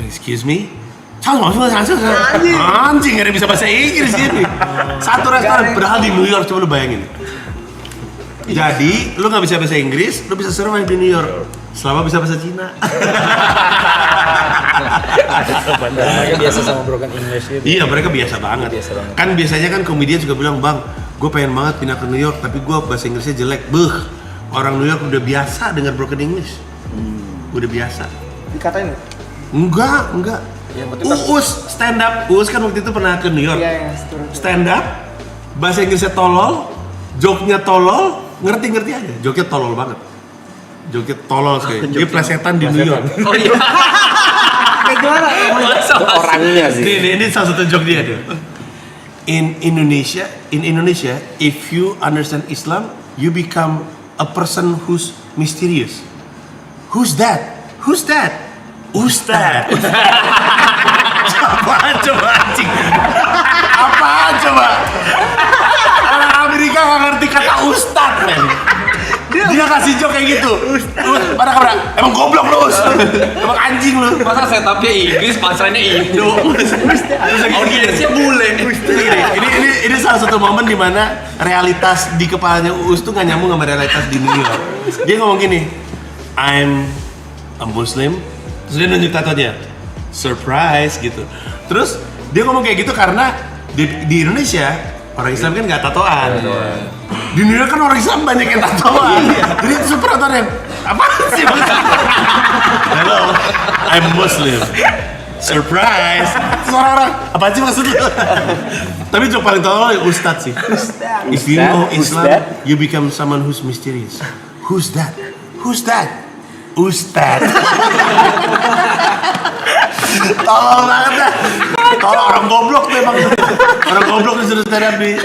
Excuse me? Anjing, gak ada bisa bahasa Inggris ini. Satu restoran, padahal di New York, coba lu bayangin. Jadi, lu gak bisa bahasa Inggris, lu bisa survive di New York selama bisa bahasa Cina. Mereka biasa sama broken English gitu. Iya, mereka biasa banget. Kan biasanya kan komedian juga bilang, "Bang, gue pengen banget pindah ke New York, tapi gue bahasa Inggrisnya jelek." Beuh, orang New York udah biasa dengar broken English. Udah biasa. Dikatain Enggak. Ya, Uus stand up. Uus kan waktu itu pernah ke New York. Iya, Stand up, bahasa Inggrisnya tolol, joke-nya tolol, ngerti aja. Joke-nya tolol banget. Joke-nya tolol sekali. Dia plesetan di New York. Oh iya. kayak gimana? Orangnya sih. Ini salah satu joke dia. In Indonesia, if you understand Islam, you become a person who's mysterious. Who's that? Ustad. Apaan coba anjing? Apaan coba? Orang Amerika gak ngerti kata ustad, men. Dia kasih joke kayak gitu. Pada kamera, emang goblok lu, emang anjing lu. Masa setupnya Inggris, pasarnya Indo. Audiensnya bule. Ini salah satu momen di mana realitas di kepalanya Uus tuh gak nyambung sama realitas di New York. Dia ngomong gini, I'm a Muslim. Terus dia nunjuk tatonya, surprise gitu. Terus dia ngomong kayak gitu karena di Indonesia orang Islam kan nggak tatoan. Di New York kan orang Islam banyak yang tatoan. Jadi super tatoan apa sih? Hello, I'm Muslim. Surprise. Terus orang-orang, apa sih maksud lu? Tapi joke paling tolol Ustad sih. If you know Islam, you become someone who's mysterious. Who's that? Ustad. Tolong banget dah. Tolong orang goblok tuh emang. Orang goblok disuruh stand up di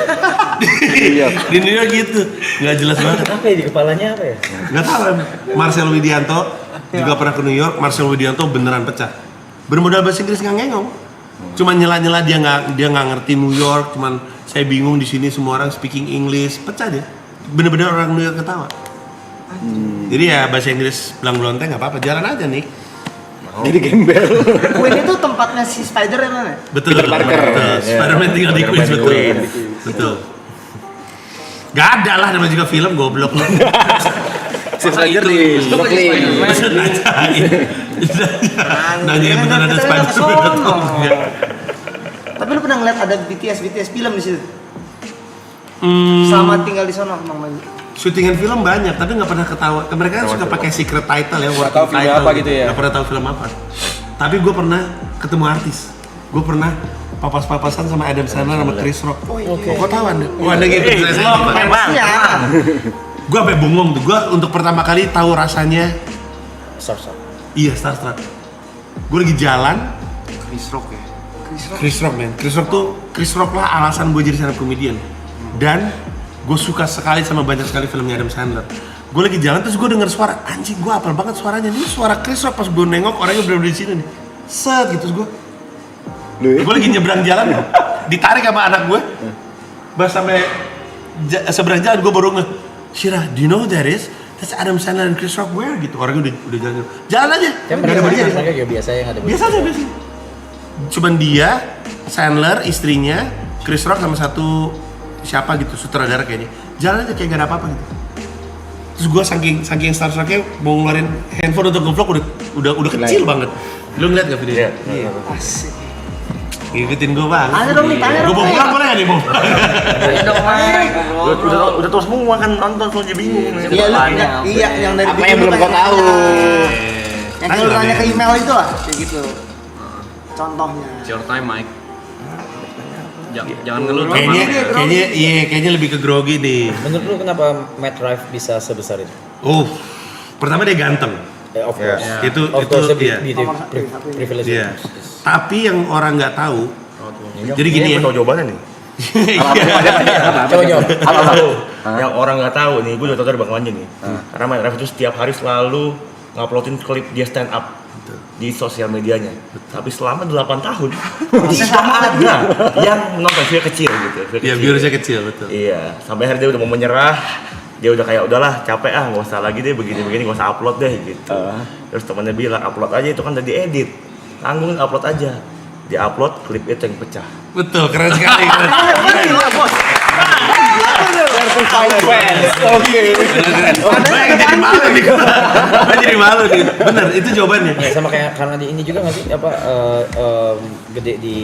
New York gitu. Gak jelas banget. Apa ya di kepalanya apa ya? Gak tahu. Marcel Widianto juga pernah ke New York. Marcel Widianto beneran pecah. Bermodal bahasa Inggris nggak ngengong. Cuma nyela-nyela dia nggak ngerti New York. Cuman saya bingung di sini semua orang speaking English. Pecah dia. Bener-bener orang New York ketawa. Jadi ya bahasa Inggris belang-belonteng nggak apa-apa, jalan aja nih. Jadi gembel. Queen itu tempatnya si Spider yang mana? Betul. Spider-Man tinggal di Queens, betul. Gak ada lah, namanya juga film goblok lu. Si Spider di Brooklyn. Nanya bener ada Spider-Man. Tapi lu pernah ngeliat ada BTS film di situ? Sama tinggal di sana, Mang Maju. Syutingan film banyak, tapi nggak pernah ketawa. Mereka kan suka pakai secret title ya, Nggak tahu film title apa gitu ya. Nggak pernah tahu film apa. Tapi gue pernah ketemu artis. Gue pernah papas-papasan sama Adam Sandler sama Chris Rock. Kok tahu anda? Anda gitu. Gue sampai bengong tuh. Gue untuk pertama kali tahu rasanya. Starstruck. Iya, starstruck. Gue lagi jalan. Chris Rock ya. Chris Rock men. Chris Rock lah alasan gue jadi stand up comedian. Dan gue suka sekali sama banyak sekali filmnya Adam Sandler. Gue lagi jalan terus gue denger suara, anjing gue hafal banget suaranya. Ini suara Chris Rock, pas gue nengok orangnya bener-bener di sini nih. Set gitu terus gue lagi nyebrang jalan, ditarik sama anak gue. Bahas sampai seberang jalan gue baru Shira, do you know who that is? That's Adam Sandler and Chris Rock, where gitu. Orangnya udah jalan aja. Mereka ya biasa yang ada. Biasa aja. Cuman dia, Sandler, istrinya, Chris Rock sama satu siapa gitu, sutradara kayaknya. Jalan aja kayak gak ada apa-apa gitu. Terus gue saking starstrucknya mau ngeluarin handphone untuk nge-vlog udah kecil banget. Lu ngeliat gak videonya? Iya. Asik. Ngikutin gue bang. Tanya dong nih, tanya Gue dong. mau pulang boleh gak nih mau? Ayo dong, Mike. Udah tahu semua kan nonton soalnya bingung. Iya, yang dari Apa yang belum kau tahu? Yang kalau nanya ke email itu lah, kayak gitu. Contohnya. It's your time, Mike. Jangan ngeluh. Kayaknya lebih ke grogi nih. Menurut lu kenapa Matt Rife bisa sebesar itu? Pertama dia ganteng. Of course. Itu iya. Privilege. Iya. Tapi yang orang nggak tahu. Jadi gini ya. Tahu jawabannya nih. Coba jawab. Yang orang nggak tahu nih, gue udah tahu dari Bang Wanji nih. Karena Matt Rife itu setiap hari selalu nguploadin klip dia stand up di sosial medianya. Tapi selama 8 tahun masih ada yang nonton view kecil gitu. Iya, viewersnya kecil betul. Iya, sampai hari dia udah mau menyerah. Dia udah kayak udahlah capek nggak usah lagi deh begini-begini, nggak usah upload deh gitu. Terus temannya bilang upload aja, itu kan udah diedit, tanggung upload aja. Dia upload klip itu yang pecah. Betul, keren sekali. Oke. Jadi malu nih. Bener, itu jawabannya. Ya, sama kayak karena di ini juga nggak sih apa gede di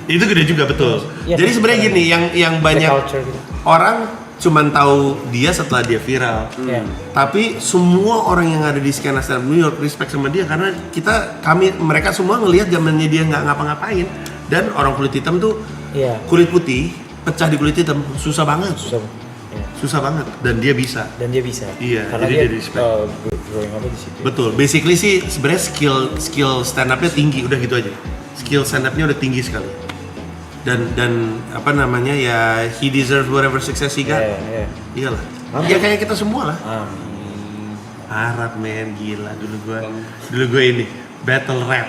Itu gede juga betul. Ya, Jadi sebenarnya gini, yang banyak culture gitu. orang cuman tahu dia setelah dia viral. Ya. Tapi semua orang yang ada di skena stand up New York respect sama dia karena mereka semua ngelihat zamannya dia nggak ngapa-ngapain, dan orang kulit hitam tuh Iya. kulit putih pecah di kulit hitam susah banget. Ya. Susah banget, dan dia bisa. Iya, Karena jadi dia dia respect. growing up di situ. Betul, basically sih sebenarnya skill stand up-nya tinggi, udah gitu aja. Skill stand up-nya udah tinggi sekali. Dan apa namanya ya, he deserves whatever success he got. Iya. Iyalah. Ya kayak kita semua lah. Amin. Harap men, gila dulu gue ini battle rap.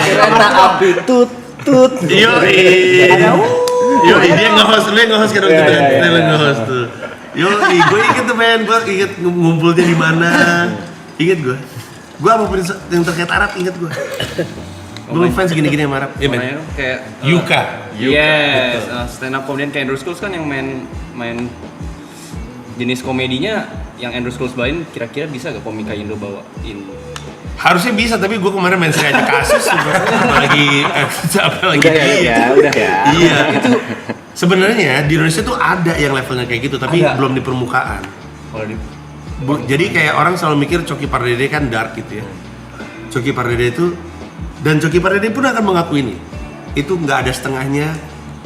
Kereta api tut. Yoi, dia nge-host, lu yang nge-host kan waktu itu kan? Lu nge-host tuh. Yoi, gue inget tuh men, gue inget ngumpulnya di mana. Inget gue apapun yang terkait Arab inget gue. Gue fans gini-gini sama Arab. Iya men. Kayak Yuka. Yes, stand up comedian kayak Andrew Schulz kan yang main jenis komedinya yang Andrew Schulz bawain, kira-kira bisa gak komika Indo bawain? Harusnya bisa, tapi gue kemarin main aja kasus apalagi Udah ya. Iya, itu sebenarnya di Indonesia tuh ada yang levelnya kayak gitu, tapi belum di permukaan. Jadi kayak orang selalu mikir Coki Pardede kan dark gitu ya. Coki Pardede itu, dan Coki Pardede pun akan mengakui ini. Itu nggak ada setengahnya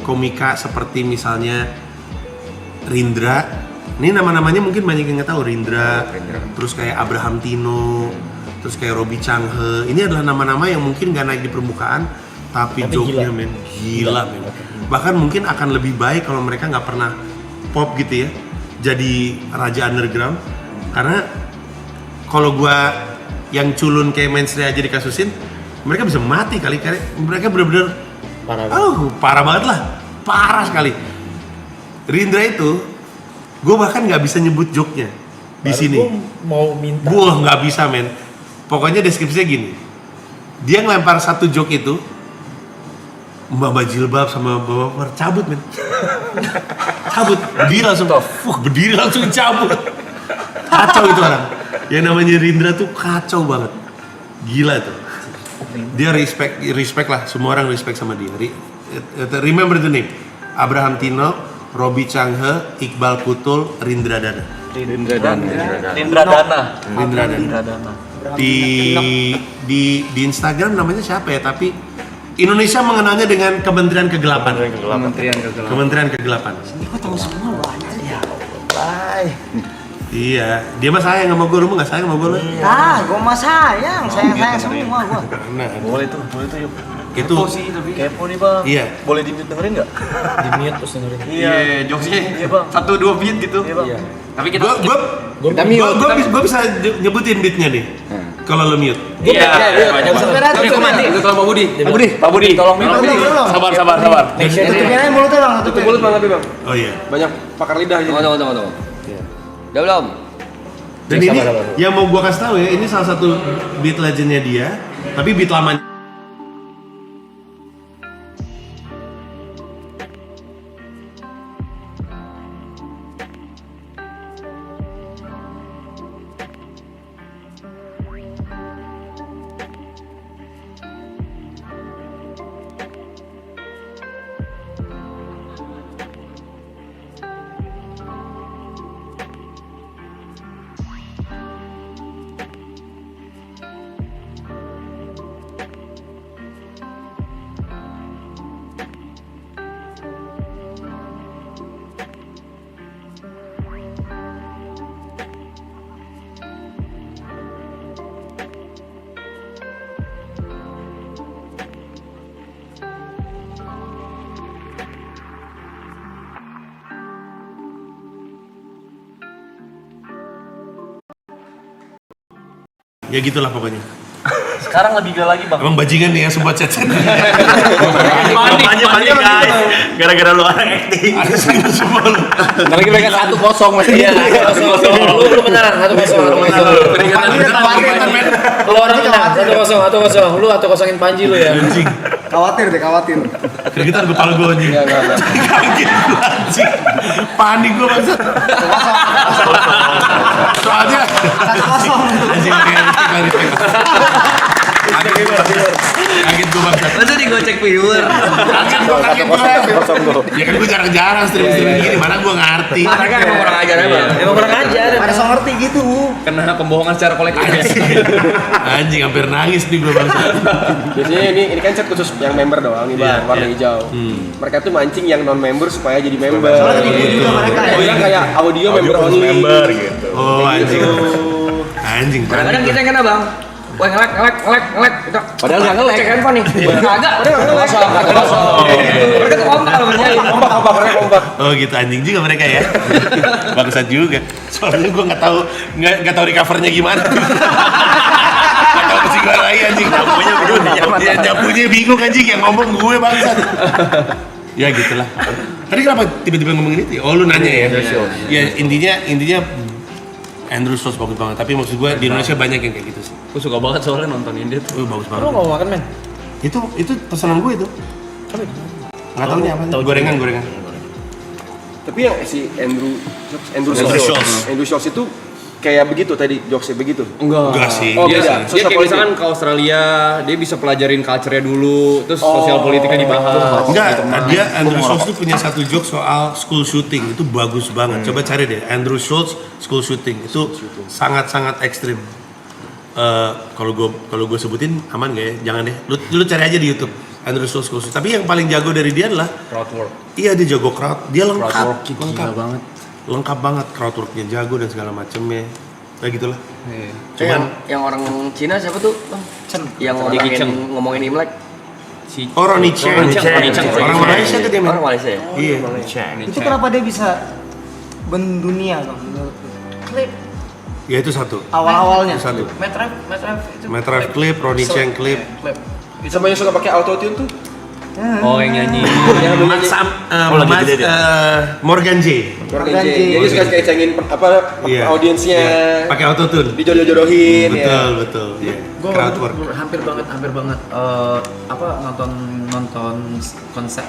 komika seperti misalnya Rindra. Ini nama-namanya mungkin banyak yang nggak tahu. Rindra. Terus kayak Abraham Tino, terus kayak Robi Changhe. Ini adalah nama-nama yang mungkin nggak naik di permukaan, tapi joke-nya men gila men. Bahkan mungkin akan lebih baik kalau mereka nggak pernah pop gitu ya, jadi raja underground. Karena kalau gua yang culun kayak mainstream aja dikasusin, mereka bisa mati kali. Mereka bener-bener parah banget lah, parah sekali. Rindra itu, gue bahkan nggak bisa nyebut joke-nya di sini. Mau minta. Gue nggak bisa men. Pokoknya deskripsinya gini, dia ngelempar satu joke itu, mbak jilbab sama bapak cabut men. Cabut, berdiri langsung cabut. Kacau itu orang. Yang namanya Rindra tuh kacau banget. Gila itu. Dia respect lah, semua orang respect sama dia. Remember the name. Abraham Tino, Robi Changhe, Iqbal Kutul, Rindra Dana. Di Instagram namanya siapa ya? Tapi Indonesia mengenalnya dengan Kementerian Kegelapan. Kementerian Kegelapan. Ini kok tahu semua banyak ya. Iya, dia mah sayang sama gue, lu mah gak sayang sama gue lu. Gue mah sayang semua gue. Nah, Boleh tuh yuk. itu Kepo nih bang. iya. Boleh di-mute dengerin nggak? Di mute terus dengerin. Iya, jokesnya Iya bang. 1-2 beat gitu. Iya bang. Iya. Tapi kita Gue Kita mute. Gue bisa nyebutin beatnya nih. Kalau lo mute. Iya. Tapi kok mati? Itu tolong Pak Budi. Tolong Sabar. Tutupin aja mulutnya bang. tutup mulut Bang tapi Bang. Oh iya. Banyak pakar lidah jadi. Tunggu. Udah belum? Dan ini yang mau gue kasih tahu ya, ini salah satu beat legendnya dia, tapi beat lamanya. Ya gitulah pokoknya. Sekarang lebih gila lagi bang. Emang bajingan nih ya semua chat. Banyak guys. Gara-gara lu orang acting. Ada semua lu. Ntar lagi mereka 1-0 masih. Iya, 1-0. Lu beneran 1-0. Lu orang menang 1-0. Lu 1-0-in Panji lu ya. Anjing. Khawatir. Keringetan kepala gue anjing. Kaget gue anjing. Panik gue maksud. Soalnya anjing kaget gue maksud. Masa digocek viewer? Kaget gue. Ya kan gue jarang-jarang streaming gini, mana gue ngerti. Mereka emang kurang ajar ya bang? Emang kurang ajar. Ada so ngerti gitu. Kena pembohongan secara kolektif. Anjing hampir nangis nih gue maksud. Biasanya ini kan chat khusus yang member doang nih Bang, warna hijau. Mereka tuh mancing yang non member supaya jadi member. Soalnya gitu juga mereka ya. Oh iya kayak audio member only. Member gitu. Oh anjing. Anjing. Kadang-kadang kita yang kena bang. Wah ngelek. Padahal nggak ngelek. Cek handphone nih. Kagak. Mereka tuh kompak kalau ngerjain. Kompak. Oh gitu anjing juga mereka ya. Bagusan juga. Soalnya gue nggak tahu recovernya gimana. Nggak tahu mesti gue lagi anjing. Nyapunya bingung anjing yang ngomong gue bangsat. Ya gitulah. Tadi kenapa tiba-tiba ngomongin itu? Oh lu nanya ya. Ya intinya Andrew Schultz bagus banget. Tapi maksud gue di Indonesia banyak yang kayak gitu sih. Gue suka banget soalnya nontonin dia tuh. Bagus banget. Lu mau makan men? Itu pesanan gue itu. Nggak tahu nih apa. Gorengan. Tapi yang si Andrew Schultz itu kayak begitu tadi jokesnya begitu. Enggak sih. Oh beda. Dia kayak misalkan ke Australia, dia bisa pelajarin culture-nya dulu, terus sosial politiknya dibahas. Enggak, dia Andrew Schultz tuh punya satu joke soal school shooting, itu bagus banget. Coba cari deh, Andrew Schultz school shooting itu sangat-sangat ekstrim. Kalau gue sebutin aman gak ya? Jangan deh. Lu cari aja di YouTube Andrew Schultz school shooting. Tapi yang paling jago dari dia adalah Crowd work. Iya, dia jago crowd. Dia lengkap banget. Lengkap banget, crowdworknya jago dan segala macemnya. Kayak gitulah. Yang orang Cina siapa tuh bang? Yang ngomongin Imlek. Ronnie Cheng. Orang Malaysia tuh dia men. Orang Malaysia ya? Iya. Itu kenapa dia bisa mendunia bang? Klip Ya itu satu. awal-awalnya. Itu satu. Matt Rife clip, Ronnie Cheng clip. Sama yang suka pakai auto tune tuh. Oh yang nyanyi. Morgan J. Jadi suka cengin audiensnya. Pakai autotune. Dijodoh-jodohin. Betul. Gue Crowdwork. hampir banget nonton konser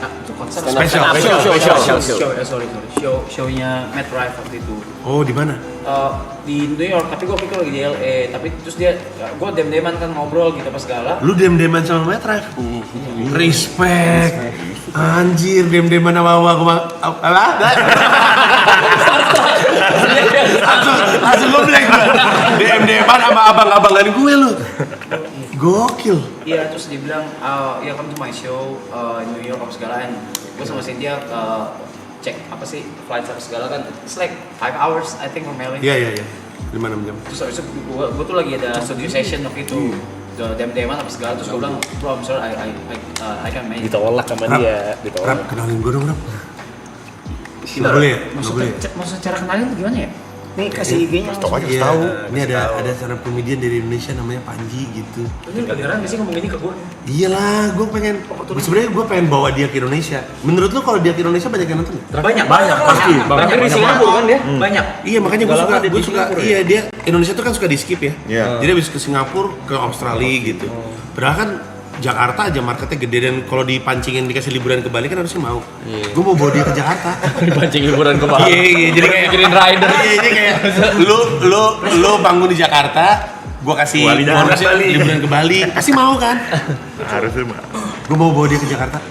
shownya Matt Rife waktu itu. Oh di mana? Di New York, tapi gue pikir lagi di LA. Tapi terus gue dem-deman kan ngobrol gitu pas segala. Lu dem-deman sama Matt Rife? Respect. Anjir, dem-deman sama langsung gue bilang dem-deman sama abang-abangan gue lu. Gokil. Iya, terus dia bilang, ya come to my show in New York apa segala. Gue sama Cynthia cek apa sih flight apa segala kan. It's like 5 hours I think from LA. Iya. 5-6 jam. Terus habis itu gue tuh lagi ada studio session waktu itu. Dem-deman apa segala, terus gue bilang, bro I'm sorry I can make it. Ditolak sama dia. Rap, kenalin gue dong. Nggak boleh ya? Maksudnya cara kenalin tuh gimana ya? Nih kasih IG-nya. Tahu aja Iya, tahu. ini ada stand up comedian dari Indonesia namanya Panji gitu. Ini beneran gak sih ngomong ini ke gue? Iyalah, sebenarnya gue pengen bawa dia ke Indonesia. Menurut lu kalau dia ke Indonesia banyak yang nonton nggak? Banyak pasti. Terakhir di Singapura kan dia? Banyak. Iya, makanya gue suka. Iya, dia Indonesia tuh kan suka di skip ya. Iya. Jadi habis ke Singapura, ke Australia gitu. Padahal kan Jakarta aja marketnya gede dan kalau dipancingin dikasih liburan ke Bali kan harusnya mau. Gue mau bawa dia ke Jakarta. Dipancing liburan ke Bali. Iya, jadi kayak mikirin rider. Iya, jadi kayak lu bangun di Jakarta, gue kasih bonusnya liburan ke Bali, pasti mau kan? Harusnya mah. Gue mau bawa dia ke Jakarta.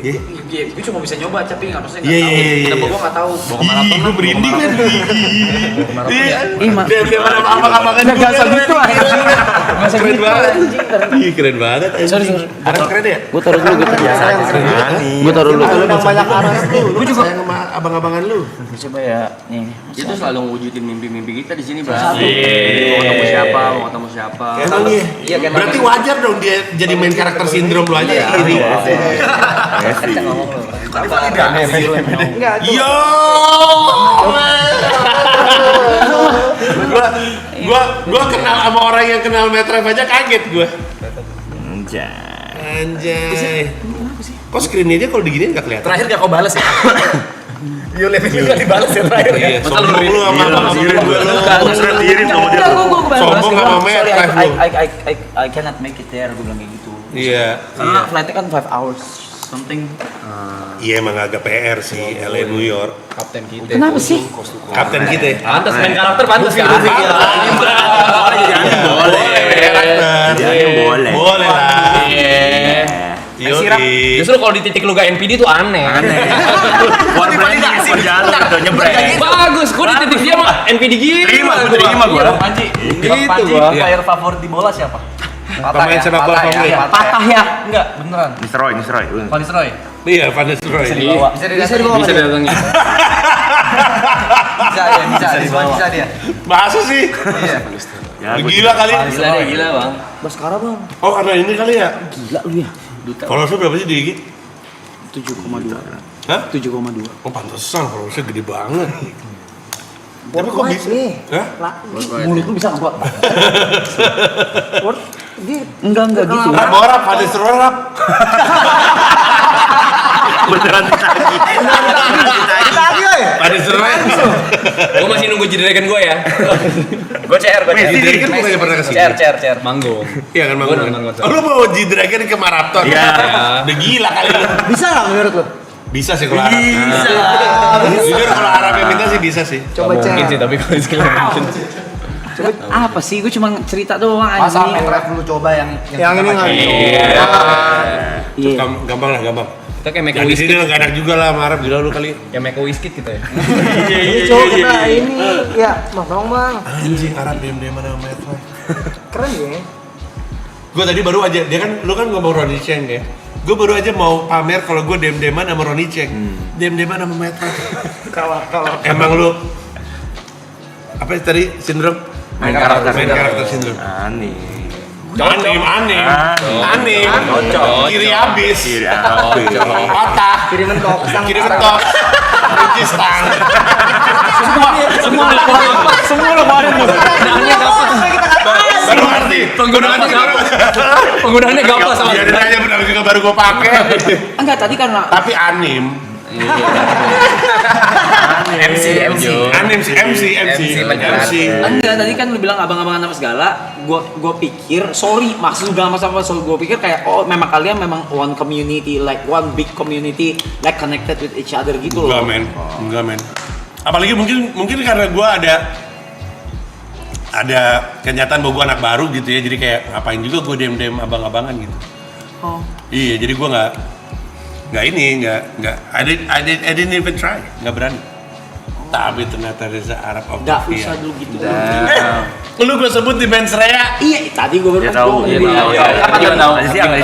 Iya. Gue cuma bisa nyoba tapi maksudnya Iya, iya, iya. Kita bawa nggak tahu. Bawa ke maraton. Gue berinding kan. Iya. Ih, Dia mana apa-apakan Gak usah gitu anjing. Gak usah keren gitu banget. anjing. Ih, keren banget. Sorry. Aras keren ya? Gue taruh dulu gitu. Gue taruh dulu. Lu yang banyak aras tuh. Gue juga sayang sama abang-abangan lu. Coba ya, nih. Itu selalu ngewujudin mimpi-mimpi kita di sini, Bang. Iya. Mau ketemu siapa, mau ketemu siapa. Emang iya. Berarti wajar dong dia jadi main karakter sindrom lu aja iri. Enggak. Yo. Gua kenal sama orang yang kenal Metref aja kaget gua. Anjay. Kok screen-nya dia kalau diginiin nggak kelihatan? Terakhir gak kau balas ya? Yo level juga dibales ya terakhir ya. Iya, sombong lu sama gue lu. Diirim sama dia. Sombong sama Metref lu. I cannot make it there, gue bilang kayak gitu. Iya. Karena flightnya kan 5 hours something. Iya emang agak PR sih LA New York. Kapten kita. Kenapa sih? Kapten kita. Pantas main karakter pantas kan. Boleh. Boleh lah. Justru kalau di titik lu gak NPD tuh aneh. Validasi jalan atau nyebrang. Bagus, gua di titik dia mah NPD gini. Terima gua. Panji, Gitu gua. player favorit di bola siapa? Pemain sepak bola favorit. Patah ya? Enggak, beneran. Mr. Roy. Van Nistelrooy. Iya, Van Nistelrooy. Bisa dibawa. Bisa datangin. Bisa dia. Masa sih? Ya, Gila kali. Gila, Bang. Baskara bang. Oh karena ini kali ya? Gila lu ya. Followersnya berapa sih di IG? 7,2. Hah? 7,2. Oh pantesan followersnya gede banget. Tapi kok bisa? Hah? Mulut lu bisa nggak? Enggak gitu. Rap, Van Nistelrooy rap. Beneran ditagi. Lagi oi. Van Nistelrooy. Gua masih nunggu jidrekan gua ya. Gue CR. Messi kan bukannya pernah kesini? CR. Manggung. Iya kan Gua Bang? nonton konser. Oh, lu mau G-Dragon ke maraton? Iya. Udah gila kali lu. Bisa nggak menurut lu? Bisa sih kalau Arab. Bisa. Jujur kalau Arab yang minta sih bisa sih. Coba Mungkin sih cek. tapi kalau sekarang mungkin. Apa sih? Gue cuma cerita doang Masa anjing. Metref lu coba yang ini nggak Iya. Gampang lah, gampang. Kita kayak make Yang di whisky. sini nggak enak juga lah sama Arab, gila lu kali. Ya make whisky kita ya. Ini cowok kita ini ya tolong bang. Anjing Arab diam-diam sama Metref. Keren ya. Gue tadi baru aja, dia kan, lu kan ngomong Ronnie Cheng ya. Gue baru aja mau pamer kalau gue dem-deman sama Ronnie Cheng. Dem-deman sama Metref. Kalau Emang lu apa tadi sindrom? Main karakter sindrom. Aneh. Aneh. Cocok. Kiri habis. Kiri habis. Patah. kiri mentok, Kiri mentok. Kunci stang. Semua lo kemarin lu. Baru ngerti. Penggunaannya gampang sama. Biarin aja benar juga baru gue pakai. Enggak, tadi karena Tapi anim. MC. Enggak, tadi kan lu bilang abang-abangan apa segala. Gua pikir, sorry, maksud gak masalah. Gua pikir kayak oh memang kalian memang one community, like one big community, like connected with each other gitu loh. Enggak men. Apalagi mungkin karena gue ada kenyataan bahwa gue anak baru gitu ya, jadi kayak ngapain juga gue dem abang-abangan gitu. Oh. Iya, jadi gue nggak I didn't even try, nggak berani. Tapi ternyata Reza Arab of Gak Mafia. usah dulu gitu. Lu gue sebut di Mens Rea. Iya, tadi gue baru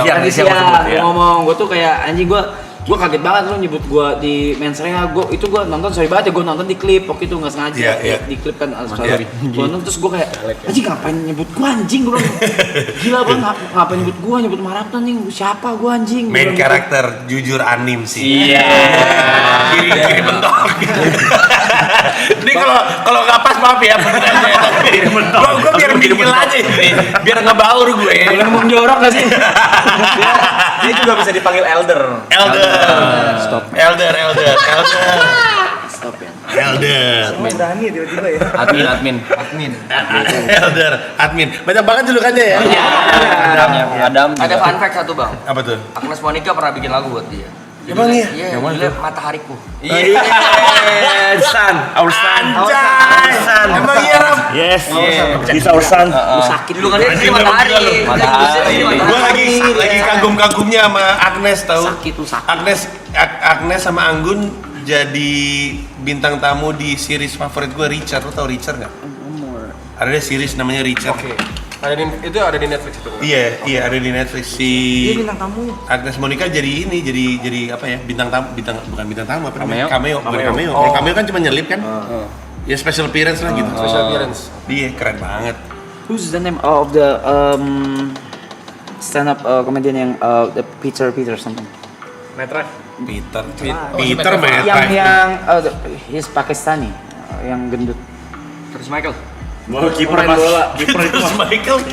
Tadi siang ngomong, gue tuh kayak anjing gue kaget banget lu nyebut gue di Mensrea. Gue nonton, sorry banget ya, gue nonton di klip waktu itu nggak sengaja. Iya. Di klip kan gue nonton terus gue kayak anjing ngapain nyebut gue anjing, gue bilang gila banget ngapain nyebut maraton nih, siapa gue anjing. Main karakter jujur anim sih. Iya. Kiri mentok. Ini kalau nggak pas maaf ya penggunaannya. Gue biar mikir aja ini, biar ngebaur gue. Boleh ngomong jorok gak sih? Dia juga bisa dipanggil elder. Stop. Elder. Stop ya. Elder. Berani tiba-tiba ya. Admin. Admin. Banyak banget julukannya ya. Adam. Ada fun fact satu bang. Apa tuh? Agnes Monica pernah bikin lagu buat dia. Emang iya? Iya, judulnya Matahariku. Sun. Our son. Anjay. Emang iya Ram? Yes. This our son. Sakit dulu kan dia matahari. Gue lagi kagum-kagumnya sama Agnes tahu. Sakit lu sakit. Agnes sama Anggun jadi bintang tamu di series favorit gue Richard. Lo tau Richard nggak? Ada series namanya Richard. Itu ada di Netflix itu. Iya ada di Netflix si. Dia bintang tamunya. Agnes Monica jadi apa ya bintang tamu bukan bintang tamu apa namanya cameo. Kalau cameo kan cuma nyelip kan. Ya special appearance lah gitu. Special appearance. Dia keren banget. Who's the name of the stand up comedian yang the Peter something? Peter Yang he's Pakistani, yang gendut. Terus Michael. Kiper bola. Kiper itu Terus Michael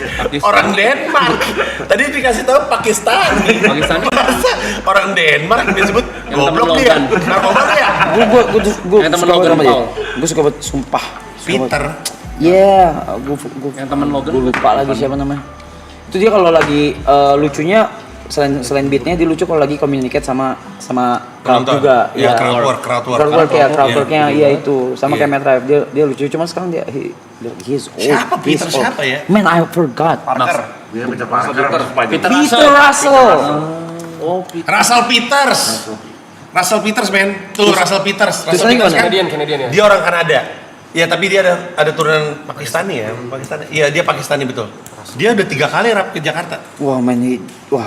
orang Denmark. Tadi dikasih tahu Pakistani. Masa orang Denmark disebut goblok dia. Narkoba dia. Gue suka banget sama dia. Gue suka banget, sumpah. Peter. Iya, gue Yang temen Logan. Gue lupa lagi siapa namanya. Itu dia kalau lagi lucunya selain beatnya dia lucu kalau lagi communicate sama crowd Penonton. juga. Iya, Ya. Crowdwork ya itu sama kayak Matt Rife dia lucu cuman sekarang he's old. Siapa Peter siapa ya? Man, I forgot. Dia Peter Parker. Peter Russell. Russell Peters men. Tuh Russell Peters. Russell Tulisannya Peters kan Canadian ya. dia orang Kanada. Ya tapi dia ada turunan Pakistani ya. Iya dia Pakistani betul. Dia udah 3 kali rap ke Jakarta. Wah,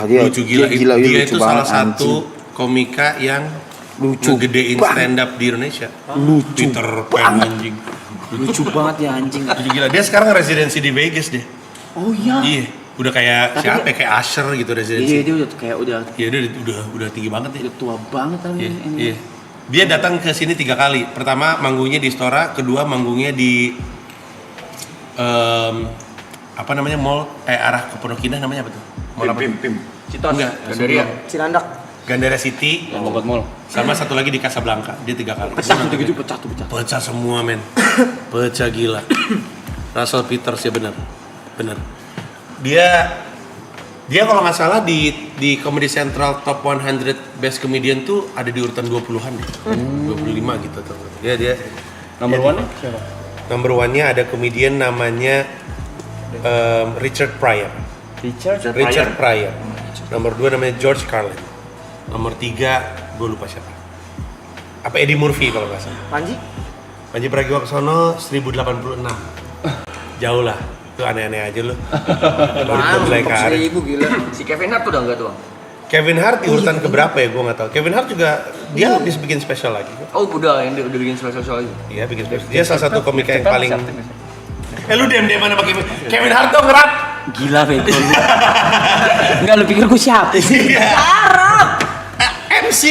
dia Lucu gila. Dia lucu itu salah banget, satu anjing. komika yang Lucu ngegedein banget. stand up di Indonesia. Lucu Peter Pan anjing. lucu banget ya anjing. Lucu gila. Dia sekarang residensi di Vegas deh. Oh iya. Iya. Udah kayak Tapi siapa? dia- Ya? Kayak Usher gitu residensi. Iya, dia udah kayak udah Iya dia udah tinggi banget ya. tua banget kan Iya, ini. iya. Dia datang ke sini 3 kali. Pertama manggungnya di Istora, kedua manggungnya di apa namanya mall arah ke Pondok Indah namanya apa tuh? Mall apa? Pim. Citos. Enggak, sebelum Cilandak. Gandara City. Bogor Mall. Sama satu lagi di Casablanca. Dia 3 kali. Pecah gitu pecah. Pecah semua men. Pecah gila. Russell Peters ya benar. Dia kalau nggak salah di Comedy Central Top 100 Best Comedian tuh ada di urutan 20-an deh. 25 gitu tuh. Dia Number one siapa? Number one-nya ada komedian namanya Richard Pryor. Richard Pryor. Nomor 2 namanya George Carlin. Nomor 3 gue lupa siapa. Apa Eddie Murphy kalau nggak salah. Panji Pragiwaksono 1086. Jauh lah. Itu aneh-aneh aja lu. Baru mulai karir. Ibu gila. Si Kevin Hart udah enggak tuh bang? Kevin Hart di urutan keberapa ya? Gue nggak tahu. Kevin Hart juga dia habis bikin spesial lagi. Oh udah yang dia udah bikin spesial lagi. Iya bikin spesial. Dia salah satu komika yang paling. Lu dem mana pakai Kevin Hart dong ngerat. Gila bego lu. Enggak lu pikir gue siapa sih? MC.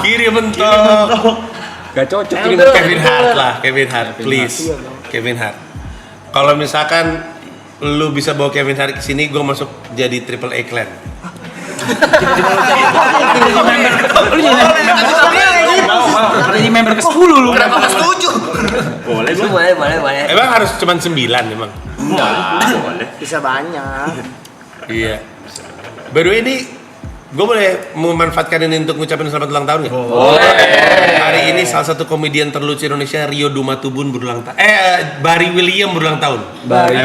Kiri mentok. Gak cocok ini. Kevin Hart lah, Kevin Hart, please. Kevin Hart. Kalau misalkan lu bisa bawa Kevin Hart ke sini, gue masuk jadi Triple A Clan. Jadi member ke-10 lu. Kenapa nggak setuju? Boleh. Emang harus cuma 9 emang? Bisa banyak. Iya. By the way ini, gue boleh memanfaatkan ini untuk ngucapin selamat ulang tahun nggak? Hari ini salah satu komedian terlucu Indonesia Rio Dumatubun berulang tahun. Barry William berulang tahun. Barry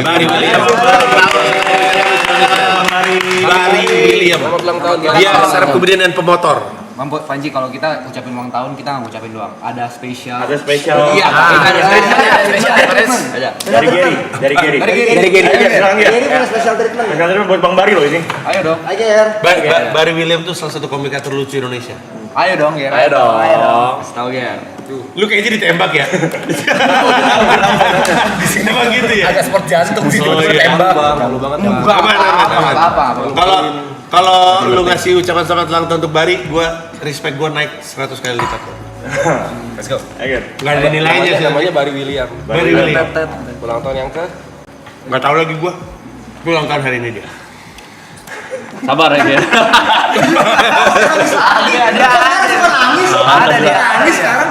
William. Selamat ulang tahun. Dia stand-up comedian dan pemotor. Mampu Panji kalau kita ucapin ulang tahun kita nggak ngucapin doang. Ada spesial. Iya, ada spesial. Dari Gary. Ini kan special treatment. Spesial buat Bang Bari loh ini. Ayo dong. Aja ya. Barry William tuh salah satu komika terlucu Indonesia. Ayo dong, Ger. Ayo dong. Tahu Ger. Lu kayaknya ditembak ya? Di sini mah gitu ya? Agak sport jantung sih. Oh, iya. Tembak. Malu banget. Aman. Apa? Kalau Kalau lu ngasih ucapan selamat ulang tahun untuk Bari, respect gua naik 100 kali lipat. Let's go. Ayo. Nggak ada nilainya sih. Namanya Bari William. Bari William. Ulang tahun yang ke? Nggak tahu lagi gua. Gua ulang tahun hari ini dia. Sabar ya dia. Ada dia nangis sekarang.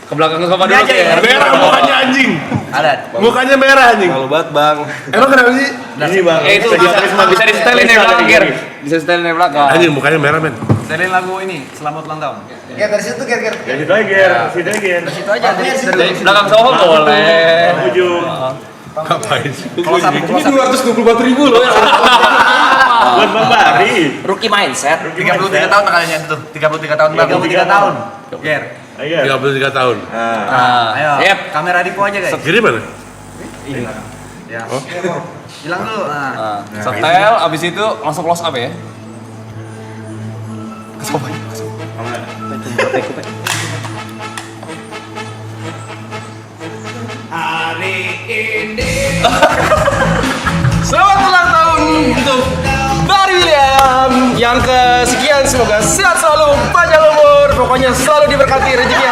Ke belakang ke sofa dulu ya. Merah mukanya anjing. Ada. Mukanya merah anjing. Malu banget bang. Emang kenapa sih? Ini bang. Itu bisa disetelin dari belakang, Ger. Bisa disetelin dari belakang. Anjing mukanya merah men. Setelin lagu ini, selamat ulang tahun. Ya dari situ Ger. Ya situ aja, Ger. Situ aja, Ger. Itu aja Dari belakang sofa boleh. Ujung. Ngapain sih? Ini 224.000 loh ya. Buat Bang Bari. Rookie mindset. 33 tahun kalian itu. 33 tahun bang. 33 tahun. Ger. Ayo. 33 tahun. Ayo. Yep. Kamera Dipo aja guys. Jadi mana? Ya. Hilang dulu. Nah. Setel, abis itu langsung close up ya. Selamat ulang tahun untuk Bari William yang kesekian, semoga sehat selalu, panjang umur, pokoknya selalu diberkati rezekinya